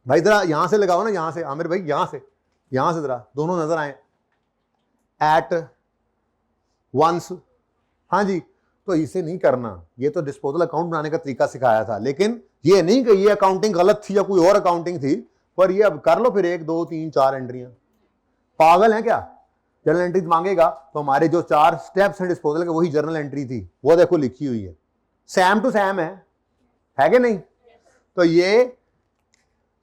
भाई जरा यहां से लगाओ ना, यहां से आमिर भाई, यहां से जरा दोनों नजर आए, एट वंस, हाँ जी। तो इसे नहीं करना, ये तो डिस्पोजल अकाउंट बनाने का तरीका सिखाया था, लेकिन ये नहीं कि ये अकाउंटिंग गलत थी या कोई और अकाउंटिंग थी, पर ये अब कर लो फिर 1 2 3 4 एंट्रियां, पागल है क्या। जर्नल एंट्री मांगेगा तो हमारे जो 4 स्टेप्स हैं डिस्पोजल के, वही जर्नल एंट्री थी, वो देखो लिखी हुई है, सेम टू सेम है कि नहीं। तो ये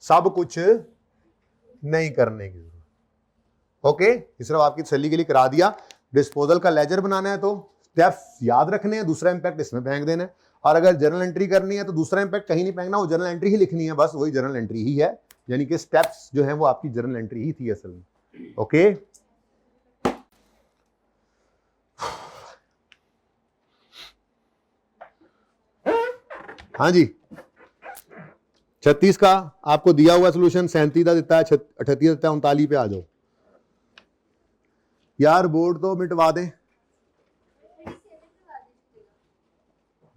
सब कुछ नहीं करने की जरूरत। ओके, इस तरह आपकी तसल्ली के लिए करा दिया। डिस्पोजल का लेजर बनाना है तो स्टेप्स याद रखने हैं, दूसरा इंपैक्ट इसमें फेंक देना है, और अगर जर्नल एंट्री करनी है तो दूसरा इंपैक्ट कहीं नहीं फेंकना, वो जर्नल एंट्री ही लिखनी है, बस वही जर्नल एंट्री ही है, यानी कि स्टेप्स जो है वो आपकी जर्नल एंट्री ही थी असल में। ओके, हाँ जी, 36 का आपको दिया हुआ सोल्यूशन 37 का देता है, 38 देता है, 39 पे आ जाओ यार, बोर्ड तो मिटवा दें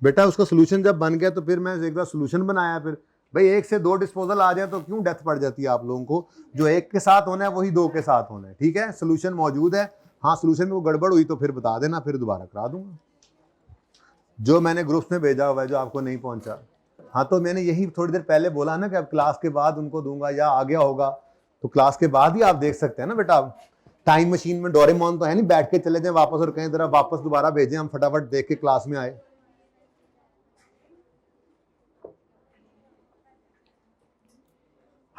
बेटा, उसका सोल्यूशन जब बन गया तो फिर मैं एक बार सोल्यूशन बनाया, फिर भाई 1 से 2 डिस्पोजल आ जाए तो क्यों डेथ पड़ जाती है आप लोगों को, जो 1 के साथ होना है वही 2 के साथ होना है, ठीक है। सोल्यूशन मौजूद है, हाँ सोल्यूशन में वो गड़बड़ हुई तो फिर बता देना, फिर दोबारा करा दूंगा, जो मैंने ग्रुप्स में भेजा हुआ है जो आपको नहीं पहुंचा। हाँ तो मैंने यही थोड़ी देर पहले बोला ना कि अब क्लास के बाद उनको दूंगा, या आ गया होगा तो क्लास के बाद ही आप देख सकते हैं ना बेटा। टाइम मशीन में डोरेमोन तो है नहीं, बैठ के चले जाए वापस और कहीं तरह वापस दोबारा भेजें, हम फटाफट देख के क्लास में आए।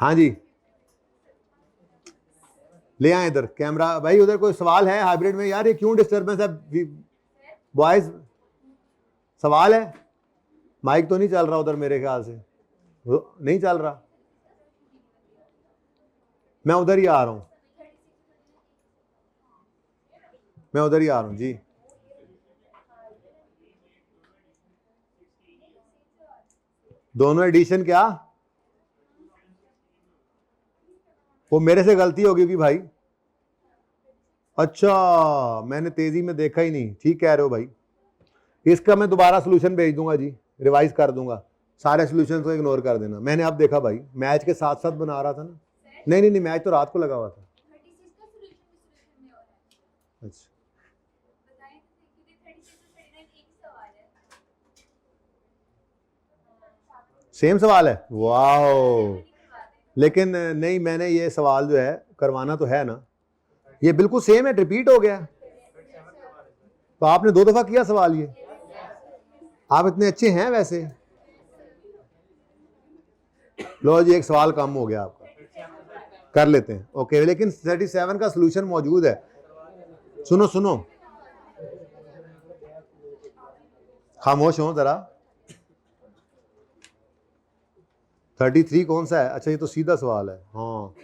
हाँ जी, ले आए इधर कैमरा भाई, उधर कोई सवाल है हाइब्रिड में यार, ये क्यों डिस्टर्बेंस है बॉयज, सवाल है। माइक तो नहीं चल रहा उधर मेरे ख्याल से, नहीं चल रहा, मैं उधर ही आ रहा हूं, मैं उधर ही आ रहा हूं जी। दोनों एडिशन क्या, वो मेरे से गलती होगी कि भाई, अच्छा मैंने तेजी में देखा ही नहीं, ठीक कह रहे हो भाई, इसका मैं दोबारा सोल्यूशन भेज दूंगा जी, रिवाइज कर दूंगा, सारे सोल्यूशन को इग्नोर कर देना। मैंने अब देखा भाई, मैच के साथ साथ बना रहा था ना, नहीं नहीं नहीं, मैच तो रात को लगा हुआ था। अच्छा सेम सवाल है, वाओ, लेकिन नहीं, मैंने ये सवाल जो है करवाना तो है ना, ये बिल्कुल सेम है, रिपीट हो गया, तो आपने 2 दफा किया सवाल, ये आप इतने अच्छे हैं वैसे। लो जी, एक सवाल कम हो गया आपका, कर लेते हैं, ओके, लेकिन 37 का सोल्यूशन मौजूद है। सुनो सुनो, खामोश हो जरा, 33 कौन सा है, अच्छा ये तो सीधा सवाल है, हाँ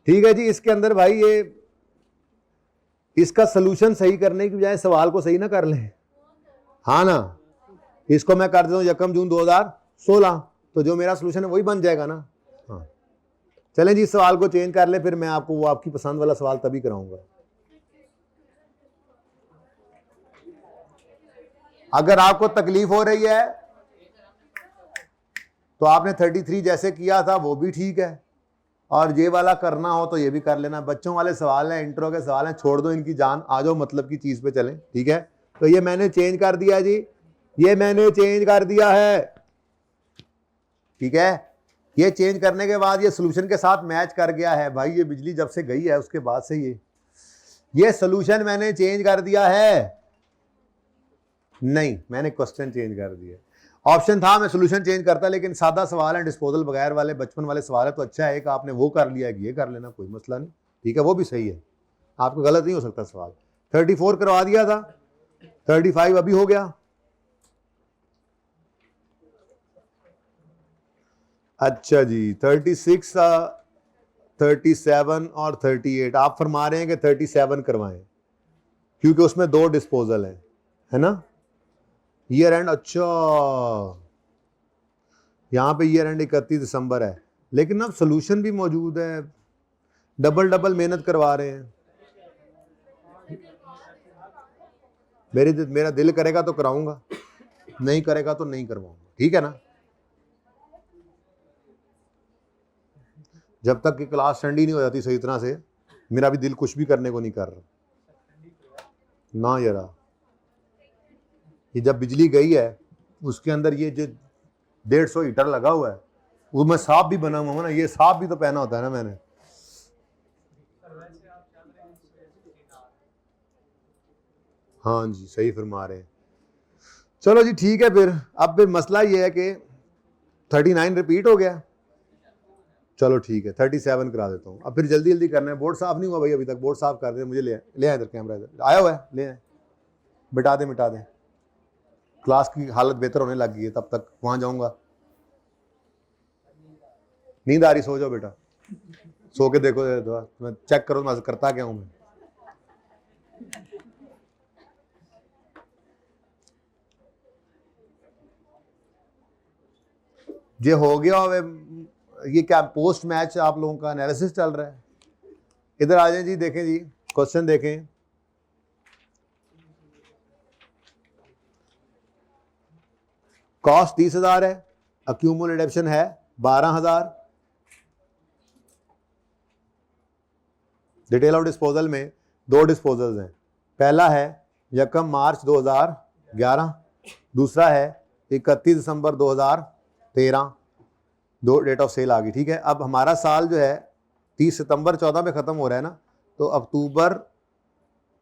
ठीक है जी। इसके अंदर भाई ये इसका सोल्यूशन सही करने की बजाय सवाल को सही ना कर लें, हाँ ना, इसको मैं कर देता हूँ 1 जून 2016, तो जो मेरा सोल्यूशन है वही बन जाएगा ना। हाँ चलें जी, सवाल को चेंज कर ले, फिर मैं आपको वो आपकी पसंद वाला सवाल तभी कराऊंगा। अगर आपको तकलीफ हो रही है तो आपने 33 जैसे किया था वो भी ठीक है, और ये वाला करना हो तो ये भी कर लेना। बच्चों वाले सवाल हैं, इंट्रो के सवाल हैं, छोड़ दो इनकी जान, आ जाओ मतलब की चीज पे चलें, ठीक है। तो ये मैंने चेंज कर दिया जी, ये मैंने चेंज कर दिया है, ठीक है। ये चेंज करने के बाद ये सोल्यूशन के साथ मैच कर गया है भाई, ये बिजली जब से गई है उसके बाद से ये सोल्यूशन मैंने चेंज कर दिया है? नहीं, मैंने क्वेश्चन चेंज कर दिया। ऑप्शन था मैं सोल्यूशन चेंज करता, लेकिन सादा सवाल है, डिस्पोजल बगैर वाले बचपन वाले सवाल है, तो अच्छा है कि आपने वो कर लिया, ये कर लेना, कोई मसला नहीं, ठीक है, वो भी सही है, आपको गलत नहीं हो सकता सवाल। 34 करवा दिया था, 35 अभी हो गया। अच्छा जी, 36, 37 और 38 आप फरमा रहे हैं कि 37 करवाएं, क्योंकि उसमें 2 डिस्पोजल है ना, ईयर एंड। अच्छा, यहां पे ईयर एंड 31 दिसंबर है, लेकिन अब सोल्यूशन भी मौजूद है, डबल डबल मेहनत करवा रहे हैं। मेरा दिल करेगा तो कराऊंगा, नहीं करेगा तो नहीं करवाऊंगा, ठीक है ना। जब तक कि क्लास ठंडी नहीं हो जाती सही तरह से, मेरा भी दिल कुछ भी करने को नहीं कर रहा ना यार। ये जब बिजली गई है, उसके अंदर ये जो 150 हीटर लगा हुआ है, वो मैं सांप भी बना हुआ हूं ना, ये सांप भी तो पहना होता है ना मैंने। हाँ जी, सही फरमा रहे हैं। चलो जी ठीक है, फिर मसला ये है कि 39 रिपीट हो गया, चलो ठीक है 37 करा देता हूँ। अब फिर जल्दी जल्दी करना है, बोर्ड साफ नहीं हुआ भाई अभी तक, बोर्ड साफ कर दे, मुझे ले आए इधर, कैमरा इधर आया हुआ है, ले आए, मिटा दे, क्लास की हालत बेहतर होने लग गई है, तब तक वहां जाऊंगा। नींद आ रही, सो जाओ बेटा, सो के देखो, मैं चेक करो मैं करता क्या हूं मैं। ये हो गया, ये क्या पोस्ट मैच आप लोगों का एनालिसिस चल रहा है? इधर आ जाए जी, देखें जी, क्वेश्चन देखें। कॉस्ट 30,000 है, अक्यूमुलेटेड एडिशन है 12,000। डिटेल ऑफ डिस्पोजल में 2 डिस्पोजल्स हैं, पहला है 1 मार्च 2011, दूसरा है 31 दिसंबर 2013, 2 डेट ऑफ सेल आ गई, ठीक है। अब हमारा साल जो है 30 सितंबर 14 में ख़त्म हो रहा है ना, तो अक्टूबर,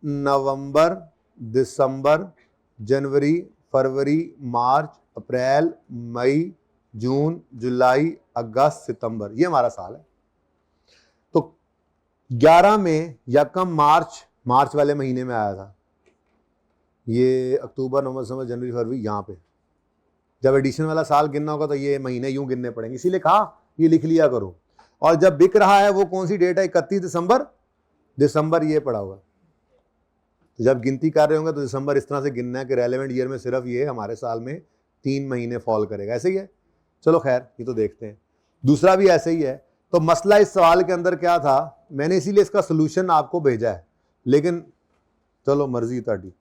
नवंबर, दिसंबर, जनवरी, फरवरी, मार्च, अप्रैल, मई, जून, जुलाई, अगस्त, सितंबर, ये हमारा साल है। तो 11 में यकम मार्च वाले महीने में आया था, ये अक्टूबर, नवंबर, दिसंबर, जनवरी, फरवरी, यहाँ पे जब एडिशन वाला साल गिनना होगा तो ये महीने यूं गिनने पड़ेंगे, इसीलिए कहा ये लिख लिया करो। और जब बिक रहा है वो कौन सी डेट है? 31 दिसंबर ये पड़ा हुआ। तो जब गिनती कर रहे होंगे तो दिसंबर इस तरह से गिनना है कि रेलेवेंट ईयर में सिर्फ ये हमारे साल में 3 महीने फॉल करेगा, ऐसे ही है। चलो खैर, ये तो देखते हैं। दूसरा भी ऐसे ही है। तो मसला इस सवाल के अंदर क्या था, मैंने इसीलिए इसका सोल्यूशन आपको भेजा है, लेकिन चलो मर्जी ताड़ी।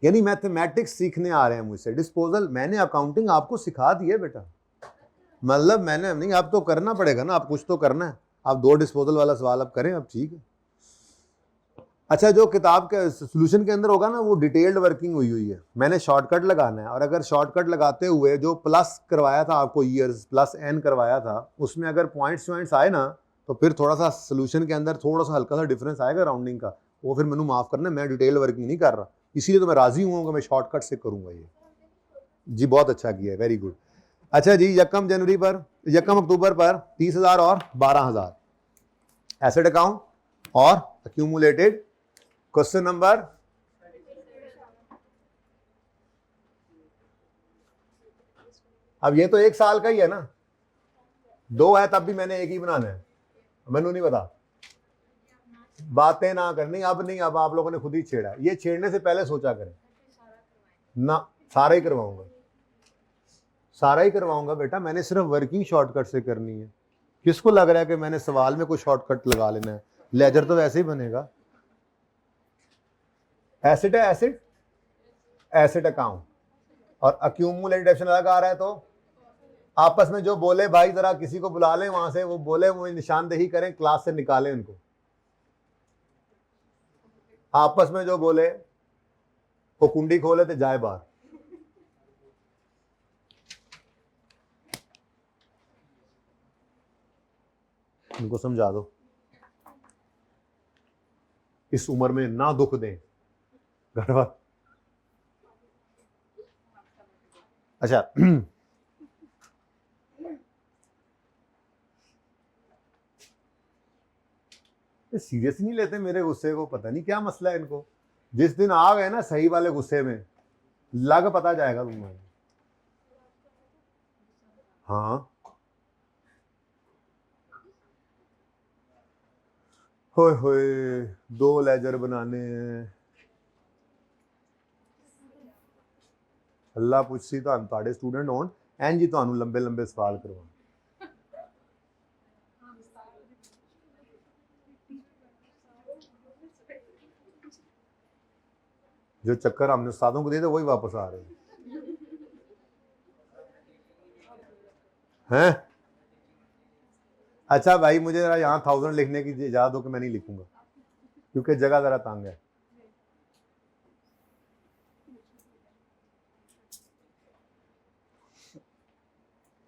यानी मैथमेटिक्स सीखने आ रहे हैं मुझसे, डिस्पोजल मैंने अकाउंटिंग आपको सिखा दी है बेटा, मतलब मैंने नहीं, अब तो करना पड़ेगा ना, आप कुछ तो करना है। आप 2 डिस्पोजल वाला सवाल अब करें, अब ठीक है। अच्छा, जो किताब के सोल्यूशन के अंदर होगा ना, वो डिटेल्ड वर्किंग हुई है, मैंने शॉर्टकट लगाना है, और अगर शॉर्टकट लगाते हुए जो प्लस करवाया था आपको, ईयर्स प्लस एन करवाया था, उसमें अगर पॉइंट्स आए ना, तो फिर थोड़ा सा सोल्यूशन के अंदर थोड़ा सा हल्का सा डिफरेंस आएगा राउंडिंग का, वो फिर मैंने माफ करना, मैं डिटेल वर्किंग नहीं कर रहा, इसीलिए तो मैं राजी हूँ कि मैं शॉर्टकट से करूँगा ये। जी बहुत अच्छा किया है, वेरी गुड। अच्छा जी, 1 अक्टूबर पर 30,000 और 12,000 एसेट अकाउंट और अक्यूमुलेटेड। क्वेश्चन नंबर, अब ये तो 1 साल का ही है ना, 2 है तब भी मैंने एक ही बनाना है, मैनू नहीं पता, बातें ना करनी अब नहीं, अब आप लोगों ने खुद ही छेड़ा, ये छेड़ने से पहले सोचा करें ना। सारा ही करवाऊंगा बेटा, मैंने सिर्फ वर्किंग शॉर्टकट से करनी है। किसको लग रहा है कि मैंने सवाल में कोई शॉर्टकट लगा लेना है? लेजर तो वैसे ही बनेगा। एसिड है, एसिड अकाउंट, और अक्यूमुलेटेड एडिशन अलग आ रहा है, तो आपस में जो बोले भाई जरा किसी को बुला लें वहां से, वो बोले वो निशानदेही करें, क्लास से निकालें उनको, आपस में जो बोले वो कुंडी खोले तो जाए बाहर। इनको समझा दो। इस उम्र में ना दुख दें घर पर। अच्छा सीरियस नहीं लेते मेरे गुस्से को, पता नहीं क्या मसला है इनको। जिस दिन आ गए ना सही वाले गुस्से में, लग पता जाएगा तुम्हें। हाँ होए होए 2 लेजर बनाने हैं। अल्लाह पुछसी ਤੁਹਾਨੂੰ ਤੁਹਾਡੇ स्टूडेंट ਹੋਣ ਐਂ ਜੀ ਤੁਹਾਨੂੰ लंबे लंबे सवाल करवाਉਣ। जो चक्कर हमने उस्तादों को दिए थे वही वापस आ रहे हैं। अच्छा भाई मुझे जरा यहाँ 1000 लिखने की इजाजत दो कि मैं नहीं लिखूंगा क्योंकि जगह जरा तंग है।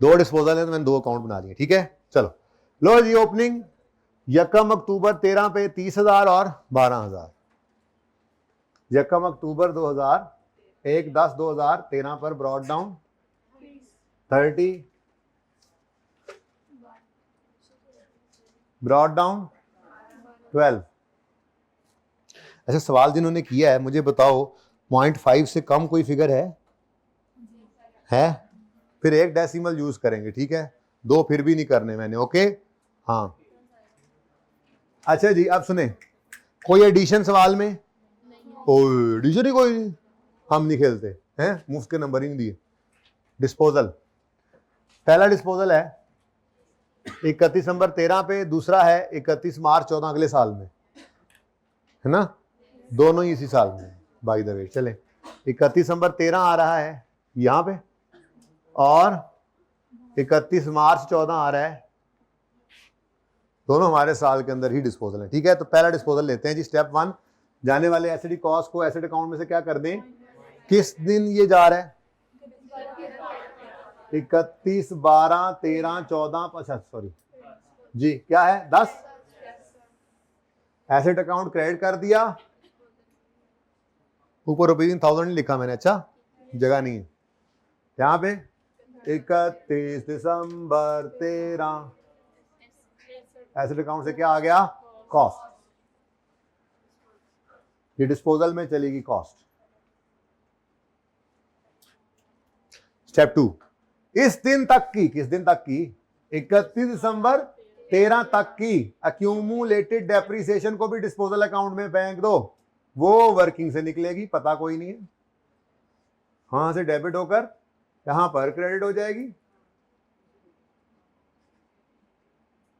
दो डिस्पोजल है तो मैंने 2 अकाउंट बना लिए, ठीक है। चलो लो जी ओपनिंग 1 अक्टूबर 13 पे 30,000 और 12,000। 1 अक्टूबर 2000 1/10/2013 पर ब्रॉड डाउन 30, ब्रॉड डाउन 12। ऐसे सवाल जिन्होंने किया है मुझे बताओ 0.5 से कम कोई फिगर है? फिर 1 डेसिमल यूज करेंगे, ठीक है। 2 फिर भी नहीं करने मैंने, ओके हाँ। अच्छा जी अब सुने, कोई एडिशन सवाल में? एडिशन ही कोई नहीं, हम नहीं खेलते हैं, मुफ्त के नंबर ही नहीं दिए। डिस्पोजल, पहला डिस्पोजल है 31 दिसंबर 13 पे, दूसरा है 31 मार्च 14 अगले साल में, है ना, दोनों ही इसी साल में बाय द वे। चले 31 दिसंबर 13 आ रहा है यहाँ पे और 31 मार्च 14 आ रहा है, दोनों हमारे साल के अंदर ही डिस्पोजल है, ठीक है। तो पहला डिस्पोजल लेते हैं जी। स्टेप 1, जाने वाले एसिड कॉस्ट को एसिड अकाउंट में से क्या कर दें, किस दिन ये जा रहा है, 31 12 13 14 अच्छा सॉरी जी क्या है 10। एसिड अकाउंट क्रेडिट कर दिया, ऊपर ₹1000 नहीं लिखा मैंने, अच्छा जगह नहीं है यहाँ पे। 31 दिसंबर 13 एसिड अकाउंट से क्या आ गया, कॉस्ट। ये डिस्पोजल में चलेगी कॉस्ट। स्टेप 2, इस दिन तक की, किस दिन तक की, 31 दिसंबर 13 तक की अक्यूमुलेटेड डेप्रिसिएशन को भी डिस्पोजल अकाउंट में फेंक दो, वो वर्किंग से निकलेगी, पता कोई नहीं है, वहां से डेबिट होकर यहां पर क्रेडिट हो जाएगी,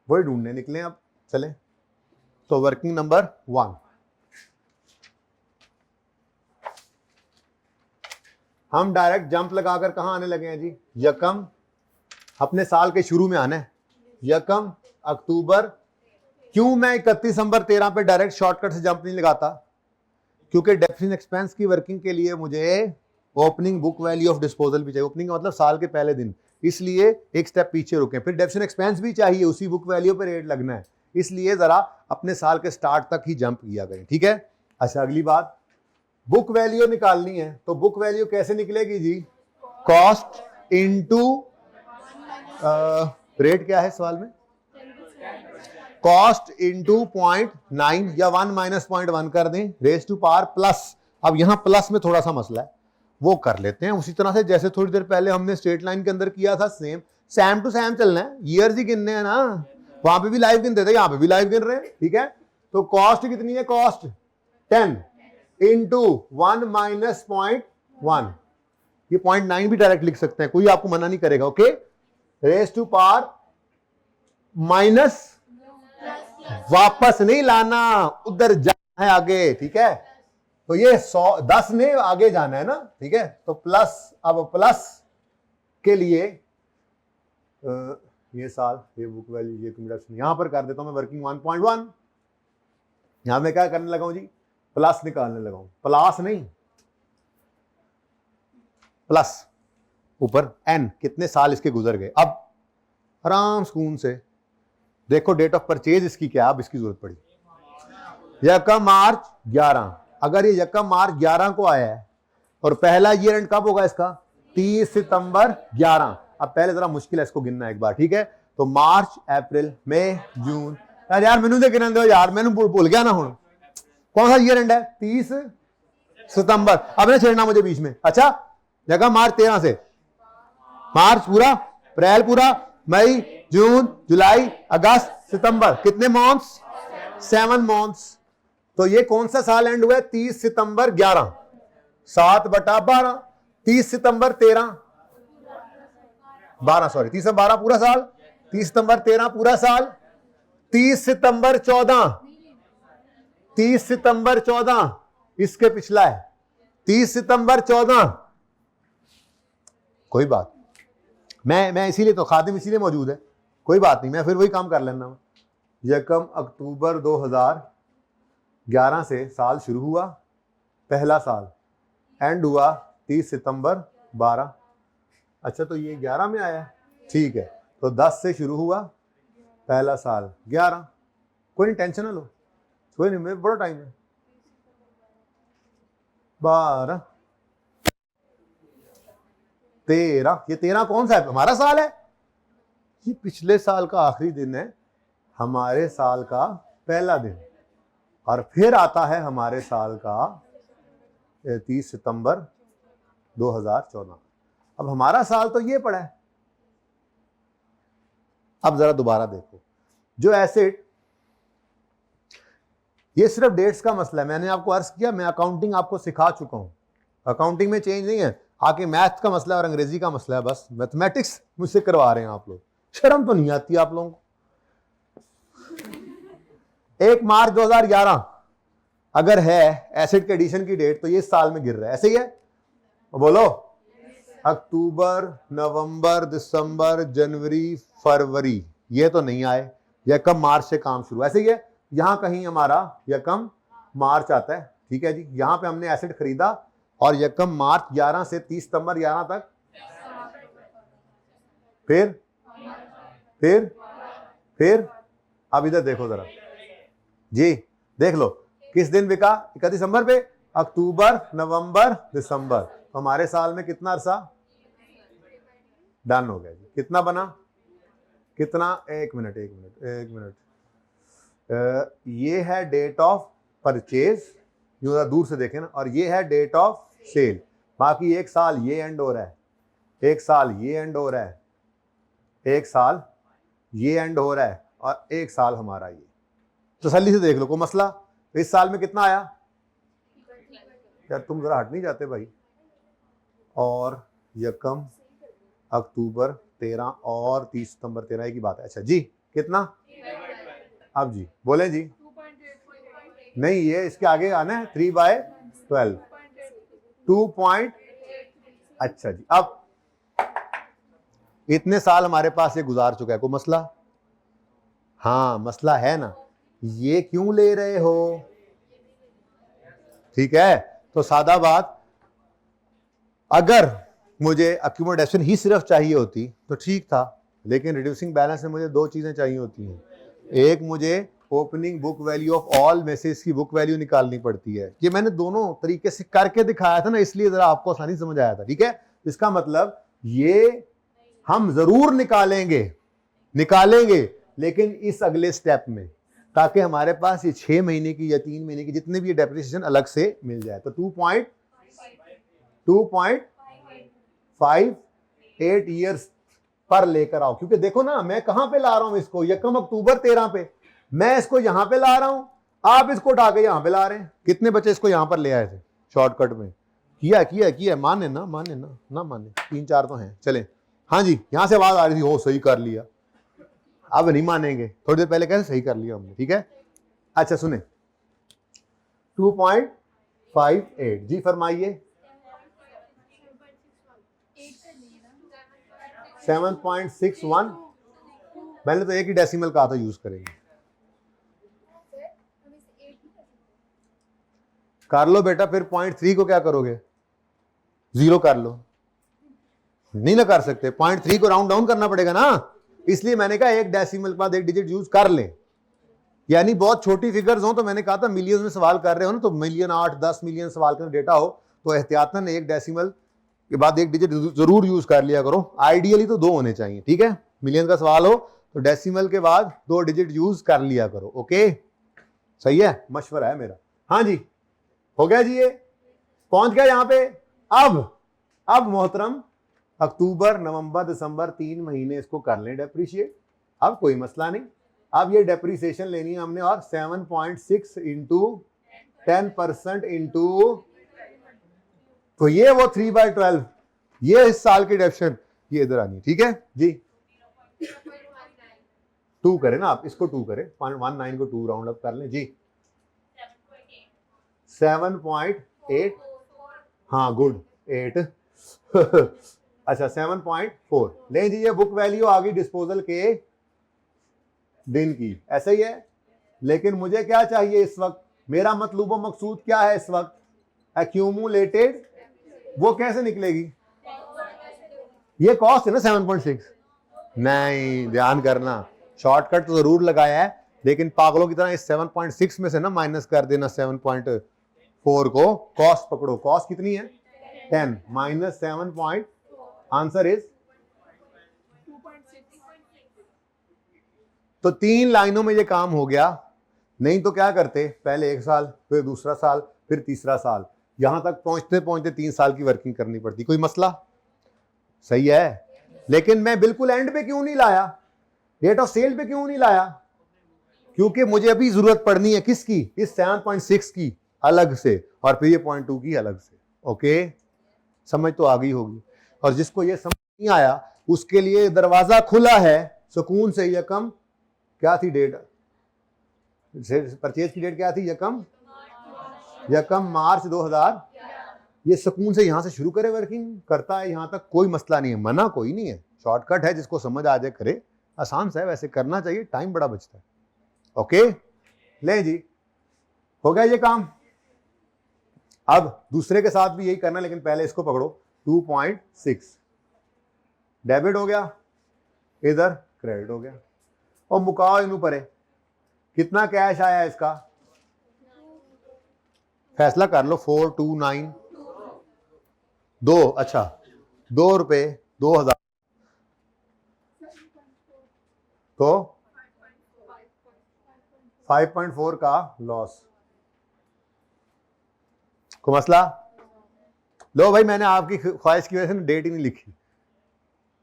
वही ढूंढने निकले अब। चले तो वर्किंग नंबर 1, हम डायरेक्ट जंप लगाकर कहां आने लगे हैं जी, यकम, अपने साल के शुरू में आना है, 1 अक्टूबर। क्यों मैं 31 दिसंबर 13 पे डायरेक्ट शॉर्टकट से जंप नहीं लगाता, क्योंकि डेप्रिसिएशन एक्सपेंस की वर्किंग के लिए मुझे opening book value of disposal भी चाहिए, ओपनिंग का मतलब साल के पहले दिन, इसलिए एक स्टेप पीछे रुके। फिर डेप्रिसिएशन एक्सपेंस भी चाहिए, उसी बुक वैल्यू पे रेट लगना है, इसलिए जरा अपने साल के स्टार्ट तक ही जंप किया करें, ठीक है। अच्छा अगली बात, बुक वैल्यू निकालनी है, तो बुक वैल्यू कैसे निकलेगी जी, कॉस्ट इनटू रेट क्या है सवाल में, कॉस्ट इनटू 0.9 या 1 माइनस 0.1 कर दें, रेज टू पावर प्लस। अब यहां प्लस में थोड़ा सा मसला है, वो कर लेते हैं उसी तरह से जैसे थोड़ी देर पहले हमने स्ट्रेट लाइन के अंदर किया था, सेम टू सेम चलना है, ईयर्स ही गिनने हैं ना, वहां पे भी लाइव गिनते थे, यहां पे भी लाइव गिन रहे हैं, ठीक है। तो कॉस्ट कितनी है, कॉस्ट 10 इंटू 1 माइनस 0.1, ये 0.9 भी डायरेक्ट लिख सकते हैं, कोई आपको मना नहीं करेगा, okay. Raise to power minus, वापस नहीं लाना, उधर जाना है आगे, ठीक है। तो ये 10 ने आगे जाना है ना, ठीक है। तो प्लस, अब प्लस के लिए ये साल, ये बुक वैल्यू, ये कंडक्शन यहां पर कर देता हूं मैं, वर्किंग 1.1, यहां मैं क्या करने लगा हूं जी, प्लस निकालने लगा हूं, प्लस नहीं प्लस, ऊपर एन, कितने साल इसके गुजर गए। अब आराम सुकून से देखो डेट ऑफ परचेज इसकी क्या, अब इसकी जरूरत पड़ी, यकम मार्च 11। अगर ये यकम मार्च 11 को आया है और पहला ईयर एंड कब होगा इसका? 30 सितंबर 11। अब पहले जरा मुश्किल है इसको गिनना एक बार, ठीक है? तो मार्च, अप्रैल, मई, जून। यार मैनू तो गिनने दो यार, मैनू भूल गया ना हूं। कौन सा ईयर एंड है? 30 सितंबर। अब ने छेड़ना मुझे बीच में। अच्छा, जगह मार्च 13 से, मार्च पूरा, अप्रैल पूरा, मई, जून, जुलाई, अगस्त, सितंबर। कितने मंथ्स? 7 मंथ्स। तो ये कौन सा साल एंड हुआ है? 30 सितंबर 11। 7/12। 30 सितंबर 13, 12 सॉरी, 30 सितंबर 12 पूरा साल, 30 सितंबर 13 पूरा साल, 30 सितंबर 14, 30 सितंबर 14 इसके पिछला है, 30 सितंबर 14। कोई बात, मैं इसीलिए तो खादिम इसीलिए मौजूद है। कोई बात नहीं, मैं फिर वही काम कर लेना। यकम अक्टूबर 2011 से साल शुरू हुआ, पहला साल एंड हुआ 30 सितंबर 12। अच्छा, तो ये 11 में आया, ठीक है। तो 10 से शुरू हुआ, पहला साल 11। कोई नहीं, टेंशन ना लो, कोई नहीं, मेरे बड़ा टाइम है। 12, 13, ये 13 कौन सा है? हमारा साल है। ये पिछले साल का आखिरी दिन है, हमारे साल का पहला दिन, और फिर आता है हमारे साल का 30 सितंबर 2014। अब हमारा साल तो ये पड़ा है। अब जरा दोबारा देखो, जो एसेट, ये सिर्फ डेट्स का मसला है। मैंने आपको अर्ज किया, मैं अकाउंटिंग आपको सिखा चुका हूं, अकाउंटिंग में चेंज नहीं है। आके मैथ का मसला है और अंग्रेजी का मसला है, बस मैथमेटिक्स मुझसे करवा रहे हैं आप लोग। शर्म तो नहीं आती आप लोगों को? 1 मार्च 2011 अगर है एसेट के एडिशन की डेट, तो ये साल में गिर रहा है, ऐसे ही है? बोलो, अक्टूबर, नवंबर, दिसंबर, जनवरी, फरवरी, ये तो नहीं आए। यकम मार्च से काम शुरू, ऐसे ही है। यहां कहीं हमारा यकम मार्च आता है, ठीक है जी। यहां पे हमने एसेट खरीदा और यकम मार्च 11 से 30 सितंबर 11 तक, फिर अब इधर देखो जरा जी, देख लो किस दिन बिका? 31 दिसंबर पे। अक्टूबर, नवंबर, दिसंबर, हमारे साल में कितना अरसा? डन हो गया जी। कितना बना? कितना? एक मिनट, ये है डेट ऑफ परचेज, जो दूर से देखें ना, और ये है डेट ऑफ सेल। बाकी एक साल ये एंड हो रहा है, एक साल ये एंड हो रहा है, एक साल ये एंड हो रहा है, और एक साल हमारा ये। तसल्ली से देख लो, कोई मसला? तो इस साल में कितना आया? यार तुम जरा हट नहीं जाते भाई। और यकम अक्टूबर 13 और 30 सितंबर 13 की बात है। अच्छा जी, कितना? अब जी बोले जी। नहीं, ये इसके आगे आना है, 3/12, 2. अच्छा जी, अब इतने साल हमारे पास ये गुजार चुका है, कोई मसला? हाँ मसला है ना, ये क्यों ले रहे हो? ठीक है, तो सादा बात, अगर मुझे अक्यूमुलेशन ही सिर्फ चाहिए होती तो ठीक था, लेकिन रिड्यूसिंग बैलेंस में मुझे 2 चीजें चाहिए होती हैं। एक, मुझे opening book value of all message की बुक वैल्यू निकालनी पड़ती है। ये मैंने दोनों तरीके से करके दिखाया था ना, इसलिए जरा आपको आसानी समझ आया था, ठीक है? इसका मतलब ये हम जरूर निकालेंगे, लेकिन इस अगले स्टेप में, ताकि हमारे पास ये 6 महीने की या 3 महीने की जितने भी डेप्रिसिएशन अलग से मिल जाए। तो 2.58 ईयर्स पर लेकर आओ, क्योंकि देखो ना मैं कहां पे ला रहा हूं इसको, यकम अक्टूबर 13 पे मैं इसको यहां पे ला रहा हूं, आप इसको उठा के यहां पे ला रहे हैं। कितने बच्चे इसको यहां पर ले आए थे शॉर्टकट में? किया, माने ना 3-4 तो हैं। चले, हाँ जी, यहां से आवाज आ रही थी, हो सही कर लिया। अब नहीं मानेंगे, थोड़ी देर पहले कैसे सही कर लिया हमने, ठीक है? अच्छा सुने, 2.58 जी, फरमाइए। 7.61, मैंने तो एक ही डेसिमल कहा था यूज करेंगे। कर लो बेटा, फिर 0.3 को क्या करोगे? 0 कर लो। नहीं ना कर सकते, 0.3 को राउंड डाउन करना पड़ेगा ना, इसलिए मैंने कहा एक डेसिमल के बाद एक डिजिट यूज कर लें। यानी बहुत छोटी फिगर्स हो, तो मैंने कहा था मिलियंस में सवाल कर रहे हो ना, तो मिलियन 8-10 मिलियन सवाल का डेटा हो तो एहतियातन एक डेसिमल के बाद एक डिजिट जरूर यूज कर लिया करो। आइडियली तो 2 होने चाहिए, ठीक है। मिलियन का सवाल हो तो डेसिमल के बाद 2 डिजिट यूज कर लिया करो। ओके, सही है, मशवरा है मेरा। हाँ जी, हो गया जी, ये पहुंच गया यहाँ पे। अब मोहतरम अक्टूबर नवंबर दिसंबर 3 महीने इसको कर लें डेप्रीशिएट, अब कोई मसला नहीं। अब ये डेप्रीसिएशन लेनी है हमने, और 7.6 इंटू 10% इंटू, तो ये वो 3/12, ये इस साल की डेप्शन ये इधर आनी है, ठीक है जी। 2 करें ना आप, इसको 2 करें, 0.19 को 2 राउंड अप कर लें जी। 7.8, हाँ गुड 8 अच्छा 7.4 लें जी। ये बुक वैल्यू आ गई डिस्पोजल के दिन की, ऐसा ही है। लेकिन मुझे क्या चाहिए इस वक्त, मेरा मतलूब व मकसूद क्या है इस वक्त, एक्यूमुलेटेड, वो कैसे निकलेगी? ये कॉस्ट है ना 7.6, नहीं ध्यान करना, शॉर्टकट तो जरूर लगाया है, लेकिन पागलों की तरह इस 7.6 में से ना माइनस कर देना 7.4 को, कॉस्ट पकड़ो, कॉस्ट कितनी है 10 माइनस 7. आंसर इज, तो 3 लाइनों में ये काम हो गया। नहीं तो क्या करते, पहले 1 साल, फिर दूसरा साल, फिर तीसरा साल, यहां तक पहुंचते पहुंचते 3 साल की वर्किंग करनी पड़ती। कोई मसला? सही है। लेकिन मैं बिल्कुल एंड पे क्यों नहीं लाया, रेट ऑफ सेल पे क्यों नहीं लाया? क्योंकि मुझे अभी जरूरत पड़नी है किसकी, इस 7.6 की अलग से, और फिर ये 0.2 की अलग से। ओके, समझ तो आ गई होगी। और जिसको ये समझ नहीं आया उसके लिए दरवाजा खुला है सुकून से। यकम क्या थी डेट, परचेज की डेट क्या थी, यकम मार्च 2000, ये सुकून से यहां से शुरू करे, वर्किंग करता है यहां तक, कोई मसला नहीं है, मना कोई नहीं है, शॉर्टकट है, जिसको समझ आ जाए करे, आसान सा है, वैसे करना चाहिए, टाइम बड़ा बचता है। ओके, ले जी, हो गया ये काम। अब दूसरे के साथ भी यही करना, लेकिन पहले इसको पकड़ो। 2.6 डेबिट हो गया, इधर क्रेडिट हो गया, और मुकाओ इन ऊपर, कितना कैश आया इसका, फैसला कर लो। 429 2, अच्छा 2 रुपए 2000, तो 5.4 का लॉस। को मसला? लो भाई, मैंने आपकी ख्वाहिश की वजह से डेट ही नहीं लिखी,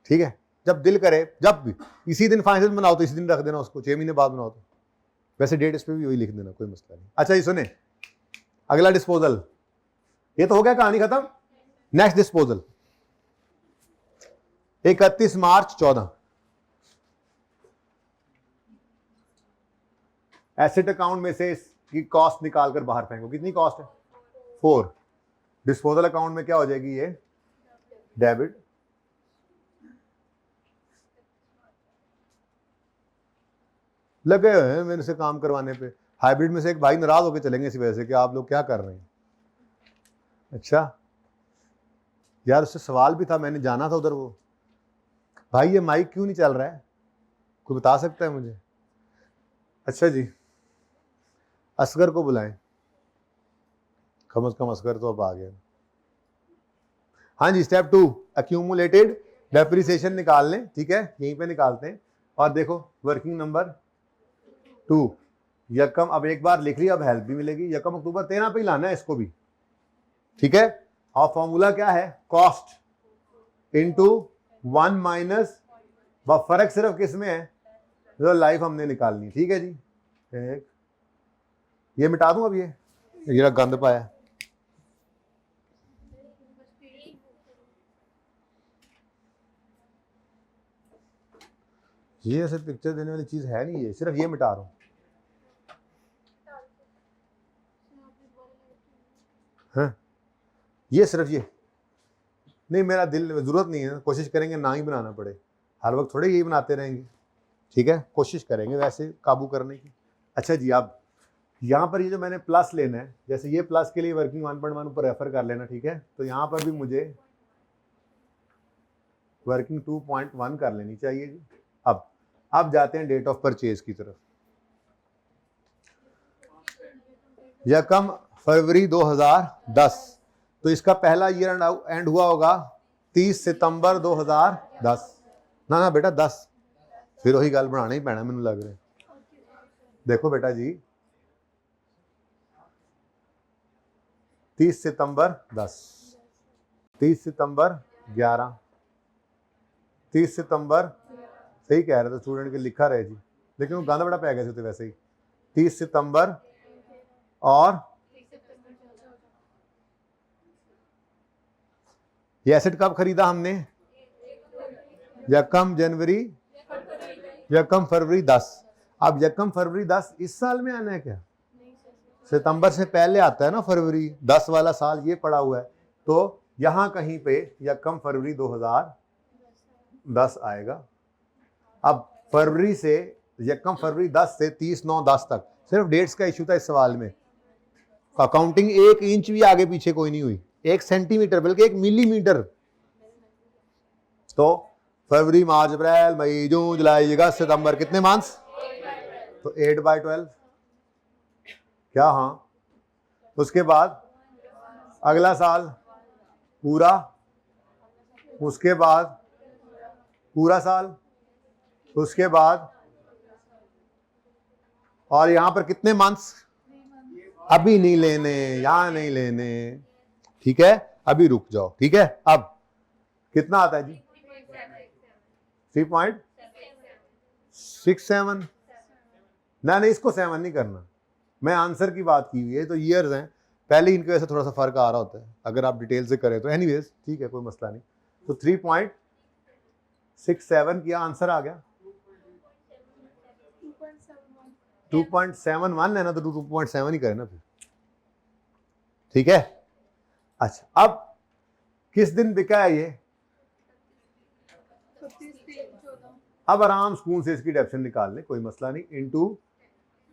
ठीक है। जब दिल करे, जब भी इसी दिन फाइनल बनाओ तो इसी दिन रख देना उसको, 6 महीने बाद बनाओ तो वैसे डेट इस पे भी वही लिख देना, कोई मसला नहीं। अच्छा ये सुने, अगला डिस्पोजल, ये तो हो गया, कहानी खत्म। नेक्स्ट डिस्पोजल 31 मार्च 14, एसेट अकाउंट में से इसकी कॉस्ट निकालकर बाहर फेंको। कितनी कॉस्ट है? 4। डिस्पोजल अकाउंट में क्या हो जाएगी ये, डेबिट। लगे हुए हैं मेरे से काम करवाने पे, हाइब्रिड में से एक भाई नाराज होकर चलेंगे इसी वजह से कि आप लोग क्या कर रहे हैं। अच्छा यार, उससे सवाल भी था, मैंने जाना था उधर, वो भाई ये माइक क्यों नहीं चल रहा है, कोई बता सकता है मुझे? अच्छा जी, असगर को बुलाएं, कम से कम असगर तो अब आ गया। हाँ जी, स्टेप 2 एक्यूमुलेटेड डेप्रिसिएशन निकाल लें, ठीक है, यहीं पे निकालते हैं। और देखो वर्किंग नंबर 2, यकम, अब एक बार लिख लिया, अब हेल्प भी मिलेगी। यकम अक्टूबर 13 पे ही लाना है इसको भी, ठीक है। और फॉर्मूला क्या है, कॉस्ट इंटू 1 माइनस, फर्क सिर्फ किस में है, जो लाइफ हमने निकालनी, ठीक है जी। एक ये मिटा दूं अब, ये गंद पाया, ये ऐसे पिक्चर देने वाली चीज है नहीं, ये सिर्फ ये मिटा रहा हूं। हाँ, ये सिर्फ ये नहीं, मेरा दिल, जरूरत नहीं है, कोशिश करेंगे ना ही बनाना पड़े, हर वक्त थोड़े यही बनाते रहेंगे, ठीक है, कोशिश करेंगे वैसे काबू करने की। अच्छा जी, अब यहाँ पर ये जो मैंने प्लस लेना है, जैसे ये प्लस के लिए वर्किंग 1.1 ऊपर रेफर कर लेना, ठीक है। तो यहाँ पर भी मुझे वर्किंग 2.1 कर लेनी चाहिए जी। अब जाते हैं डेट ऑफ परचेज की तरफ। यकम फरवरी 2010, तो इसका पहला ईयर एंड हुआ होगा 30 सितंबर 2010। ना ना बेटा 10, फिर वही गल बनाना ही पैना मैनू लग रहा। देखो बेटा जी 30 सितंबर 10, 30 सितंबर 11, 30 सितंबर, सही कह रहे थे स्टूडेंट के लिखा रहे जी, लेकिन वो गाना बड़ा पै गया थे वैसे ही। 30 सितंबर और ये एसेट कब खरीदा हमने? यकम जनवरी, यकम फरवरी 10। अब यकम फरवरी 10 इस साल में आना है क्या? सितंबर से पहले आता है ना फरवरी, 10 वाला साल ये पड़ा हुआ है, तो यहां कहीं पे यकम फरवरी 2010 आएगा। अब फरवरी से यकम फरवरी 10 से 30/9/10 तक सिर्फ डेट्स का इशू था इस सवाल में। अकाउंटिंग 1 इंच भी आगे पीछे कोई नहीं हुई, 1 सेंटीमीटर बल्कि 1 मिलीमीटर। तो फरवरी मार्च अप्रैल मई जून जुलाई अगस्त सितंबर, कितने मंथ्स? तो 8/12 क्या? हाँ। उसके बाद अगला साल पूरा, उसके बाद पूरा साल, उसके बाद, और यहां पर कितने मंथ्स? अभी नहीं लेने, यहां नहीं लेने, ठीक है, अभी रुक जाओ, ठीक है। अब कितना आता है जी? 3.67। ना नहीं, इसको 7 नहीं करना, मैं आंसर की बात की हुई है, तो ईयर्स हैं, पहले इनके वजह से थोड़ा सा फर्क आ रहा होता है अगर आप डिटेल से करें तो। एनीवेज ठीक है, कोई मसला नहीं। तो 3.67 किया, आंसर आ गया 2.71 है ना, तो 2.7 ही करें ना फिर, ठीक है। अच्छा, अब किस दिन बिका है ये? अब आराम सुकून से इसकी डेप्शन निकाल लें, कोई मसला नहीं, इनटू,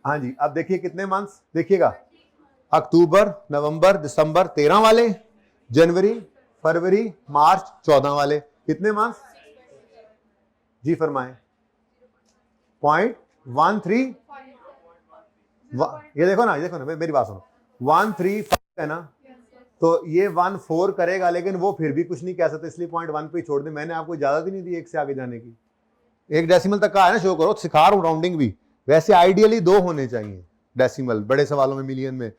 हाँ जी। अब देखिए कितने मंथ्स, देखिएगा, अक्टूबर नवंबर दिसंबर 13 वाले, जनवरी फरवरी मार्च 14 वाले, कितने मंथ्स जी? फरमाएं। 0.13, ये देखो ना, ये देखो ना, मेरी बात सुनो, 135 है ना, तो ये 14 करेगा, लेकिन वो फिर भी कुछ नहीं कह सकते, इसलिए 0.1 पे छोड़ दे। मैंने आपको इजाजत ही नहीं दी एक से आगे जाने की। 1 डेसिमल तक का है ना, शो करो, सिखा रहा हूं राउंडिंग भी। वैसे आइडियली 2 होने चाहिए डेसिमल, बड़े सवालों में मिलियन में,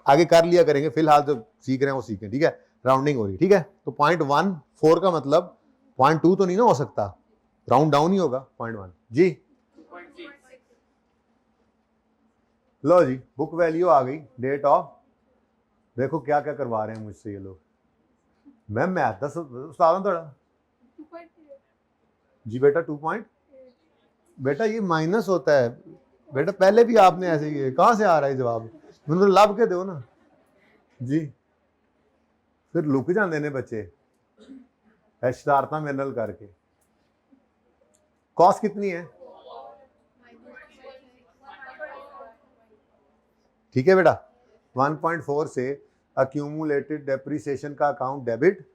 आगे कर लिया करेंगे, फिलहाल जो सीख रहे हैं वो सीखें, ठीक है। राउंडिंग हो रही, ठीक है। तो 0.14 का मतलब 0.2 तो नहीं ना हो सकता, राउंड डाउन ही होगा, 0.1 जी। लो जी, बुक वैल्यू आ गई, डेट ऑफ, देखो क्या क्या करवा रहे हैं मुझसे ये लोग। मैम मैथ दस उस्ताद हूं थोड़ा जी। बेटा 2 बेटा ये माइनस होता है बेटा, पहले भी आपने ऐसे ही, कहां से आ रहा है जवाब? मतलब लब के दो ना जी, फिर लुक जाते ने बच्चे शरारत मेरे नाल करके। कॉस्ट कितनी है? ठीक है बेटा, 1.4 से अक्यूमुलेटेड डेप्रिसिएशन का अकाउंट डेबिट,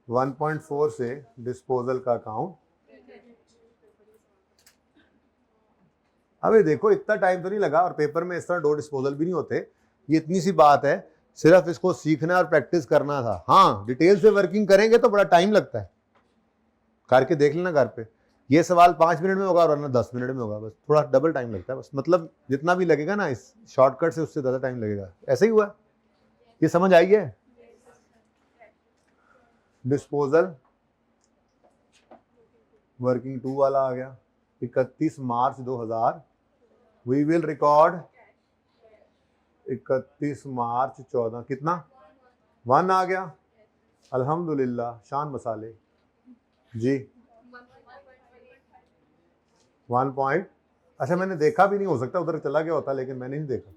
1.4 से डिस्पोजल का अकाउंट। अबे देखो इतना टाइम तो नहीं लगा, और पेपर में इस तरह 2 डिस्पोजल भी नहीं होते, ये इतनी सी बात है, सिर्फ इसको सीखना और प्रैक्टिस करना था। हाँ, डिटेल से वर्किंग करेंगे तो बड़ा टाइम लगता है, करके देख लेना घर पे। ये सवाल 5 मिनट में होगा और वरना 10 मिनट में होगा, बस थोड़ा डबल टाइम लगता है बस, मतलब जितना भी लगेगा ना इस शॉर्टकट से उससे ज़्यादा टाइम लगेगा। ऐसे ही हुआ, ये समझ आई है? डिस्पोजल वर्किंग 2 वाला आ गया, 31 मार्च 2000, वी विल रिकॉर्ड 31 मार्च 14, कितना 1 आ गया, अल्हम्दुलिल्लाह, शान मसाले जी। 1 पॉइंट, अच्छा मैंने देखा भी नहीं, हो सकता उधर चला गया होता, लेकिन मैंने नहीं देखा।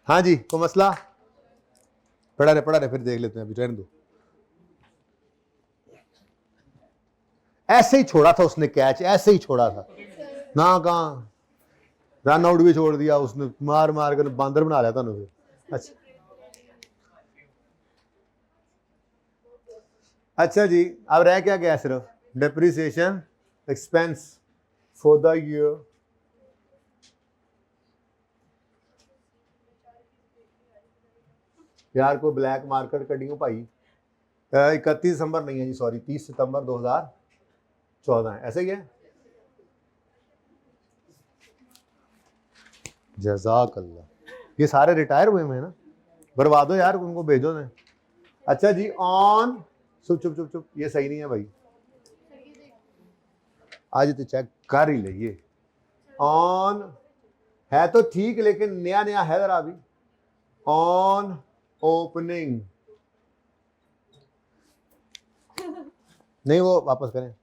हाँ जी, कोई मसला? पढ़ा रहे फिर देख लेते हैं, अभी रहने दो। ऐसे ही छोड़ा था उसने कैच, ऐसे ही छोड़ा था ना, कहाँ रन आउट भी छोड़ दिया उसने, मार मार कर बांदर बना लिया था फिर। अच्छा अच्छा जी, अब रह क्या गया? सिर्फ depreciation expense for the year यार को ब्लैक मार्कर कटिंग भाई 31 दिसंबर नहीं है जी, सॉरी 30 सितंबर 2014 है, ऐसे ही है। जज़ाकल्लाह। ये सारे रिटायर हुए हैं ना, भरवा दो यार, उनको भेजो ने। अच्छा जी, ऑन चुप चुप चुप चुप, ये सही नहीं है भाई, आज तो चेक कर ही ले। ऑन है तो ठीक, लेकिन नया नया है जरा अभी। ऑन ओपनिंग, नहीं वो वापस करें,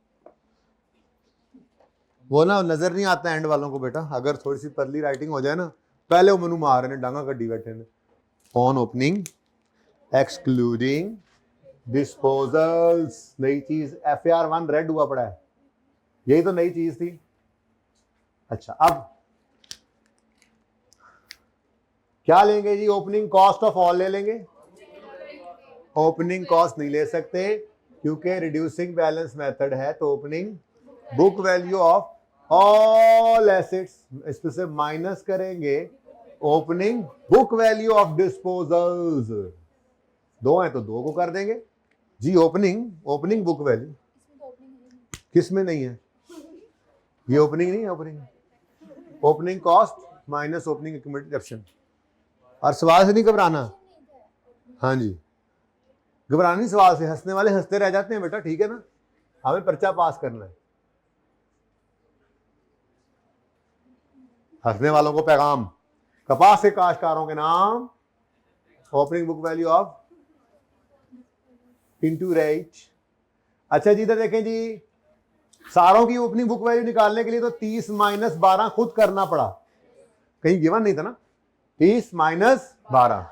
वो ना नजर नहीं आता एंड वालों को बेटा, अगर थोड़ी सी पतली राइटिंग हो जाए ना, पहले वो मनु मार रहे ने डांगा कड्डी बैठे ने। ऑन ओपनिंग एक्सक्लूडिंग डिस्पोजल्स, नई चीज FAR1 रेड हुआ पड़ा है, यही तो नई चीज थी। अच्छा अब क्या लेंगे जी, ओपनिंग कॉस्ट ऑफ ऑल ले लेंगे। ओपनिंग कॉस्ट नहीं ले सकते क्योंकि रिड्यूसिंग बैलेंस मेथड है, तो opening book value of all assets, इसमें से माइनस करेंगे opening book value of disposals, दो है तो दो को कर देंगे जी। ओपनिंग बुक वैल्यू किस में नहीं है, ये ओपनिंग नहीं है, opening cost minus opening accumulated option. और सवाल से नहीं घबराना, हाँ जी घबराना नहीं सवाल से, हंसने वाले हंसते रह जाते हैं बेटा, ठीक है ना, हमें पर्चा पास करना है। हंसने वालों को पैगाम, कपास के काश्तकारों के नाम, opening book value of into rate. अच्छा जी इधर देखें जी, सारों की ओपनिंग बुक वैल्यू निकालने के लिए तो 30 - 12 खुद करना पड़ा, कहीं गिवन नहीं था ना, 30 - 12,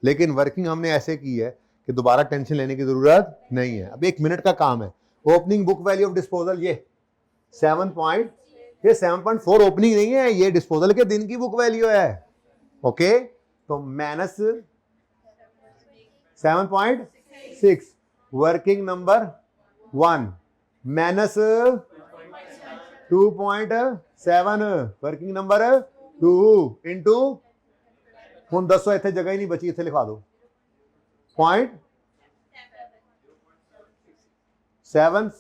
लेकिन वर्किंग हमने ऐसे की है कि दोबारा टेंशन लेने की जरूरत नहीं है। अब 1 मिनट का काम है। Opening book value of disposal ये 7.4 ओपनिंग नहीं है, ये डिस्पोजल के दिन की बुक वैल्यू है। ओके तो minus 7.6 working number 1 minus 2.7 working number 2 into, ਹੁਣ ਦੱਸੋ ਇੱਥੇ ਜਗ੍ਹਾ ਹੀ ਨਹੀਂ ਬਚੀ, ਇੱਥੇ ਲਿਖਾ ਦਿਓ 0.7।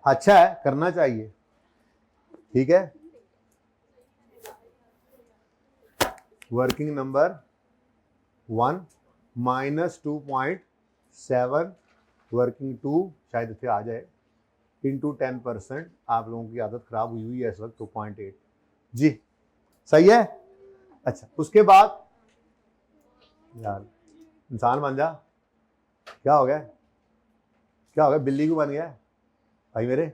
अच्छा है, करना चाहिए, ठीक है। वर्किंग नंबर 1 माइनस 2.7 वर्किंग 2 शायद इतने आ जाए इंटू 10%, आप लोगों की आदत खराब हुई है इस वक्त, तो 0.8 जी सही है। अच्छा उसके बाद यार इंसान बन जा, क्या हो गया, क्या हो गया, बिल्ली क्यों बन गया भाई मेरे,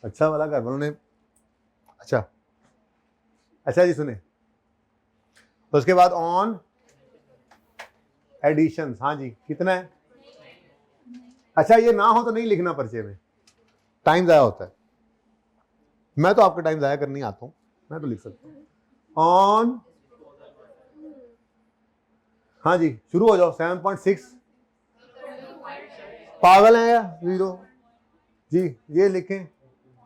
अच्छा वाला घर उन्होंने, अच्छा अच्छा जी सुने। उसके बाद ऑन एडिशन, हाँ जी कितना है, अच्छा ये ना हो तो नहीं लिखना पर्चे में, टाइम ज़ाया होता है, मैं तो आपका टाइम ज़ाया करने आता हूँ, मैं तो लिख सकता हूँ। ऑन, हाँ जी शुरू हो जाओ, 7.6 पागल है या 0 जी, ये लिखें,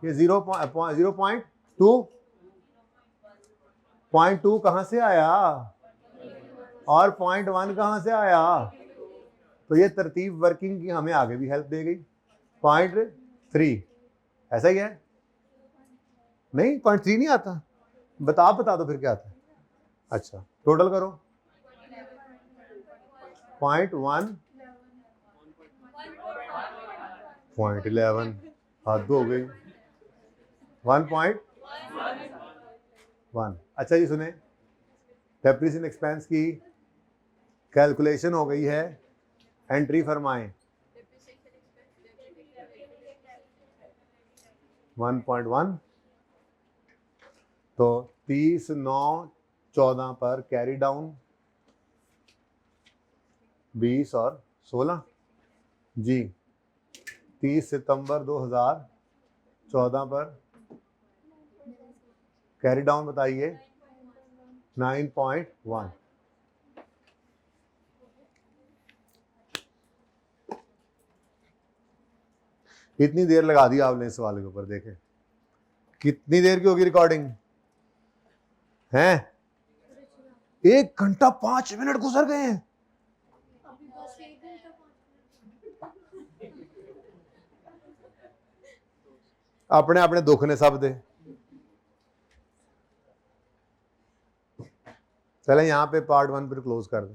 ये 0.2 कहाँ से आया और 0.1 कहाँ से आया, तो ये तरतीब वर्किंग की हमें आगे भी हेल्प दे गई। 0.3 ऐसा ही है, नहीं 0.3 नहीं आता, बता दो फिर क्या आता है। अच्छा टोटल करो, 0.1 0.11 हद हो गई, 1.1। अच्छा जी सुने, डेप्रिसिएशन एक्सपेंस की कैलकुलेशन हो गई है, एंट्री फरमाएं 1.1, तो 30/9/14 पर कैरी डाउन 20 और 16 जी, 30 सितंबर 2014 पर कैरी डाउन बताइए 9.1। इतनी देर लगा दी आपने इस सवाल के ऊपर, देखें कितनी देर की होगी रिकॉर्डिंग हैं? 1 घंटा 5 मिनट गुजर गए हैं। अपने अपने दुख ने सब दे। चले यहाँ पे पार्ट 1 पर क्लोज कर दे।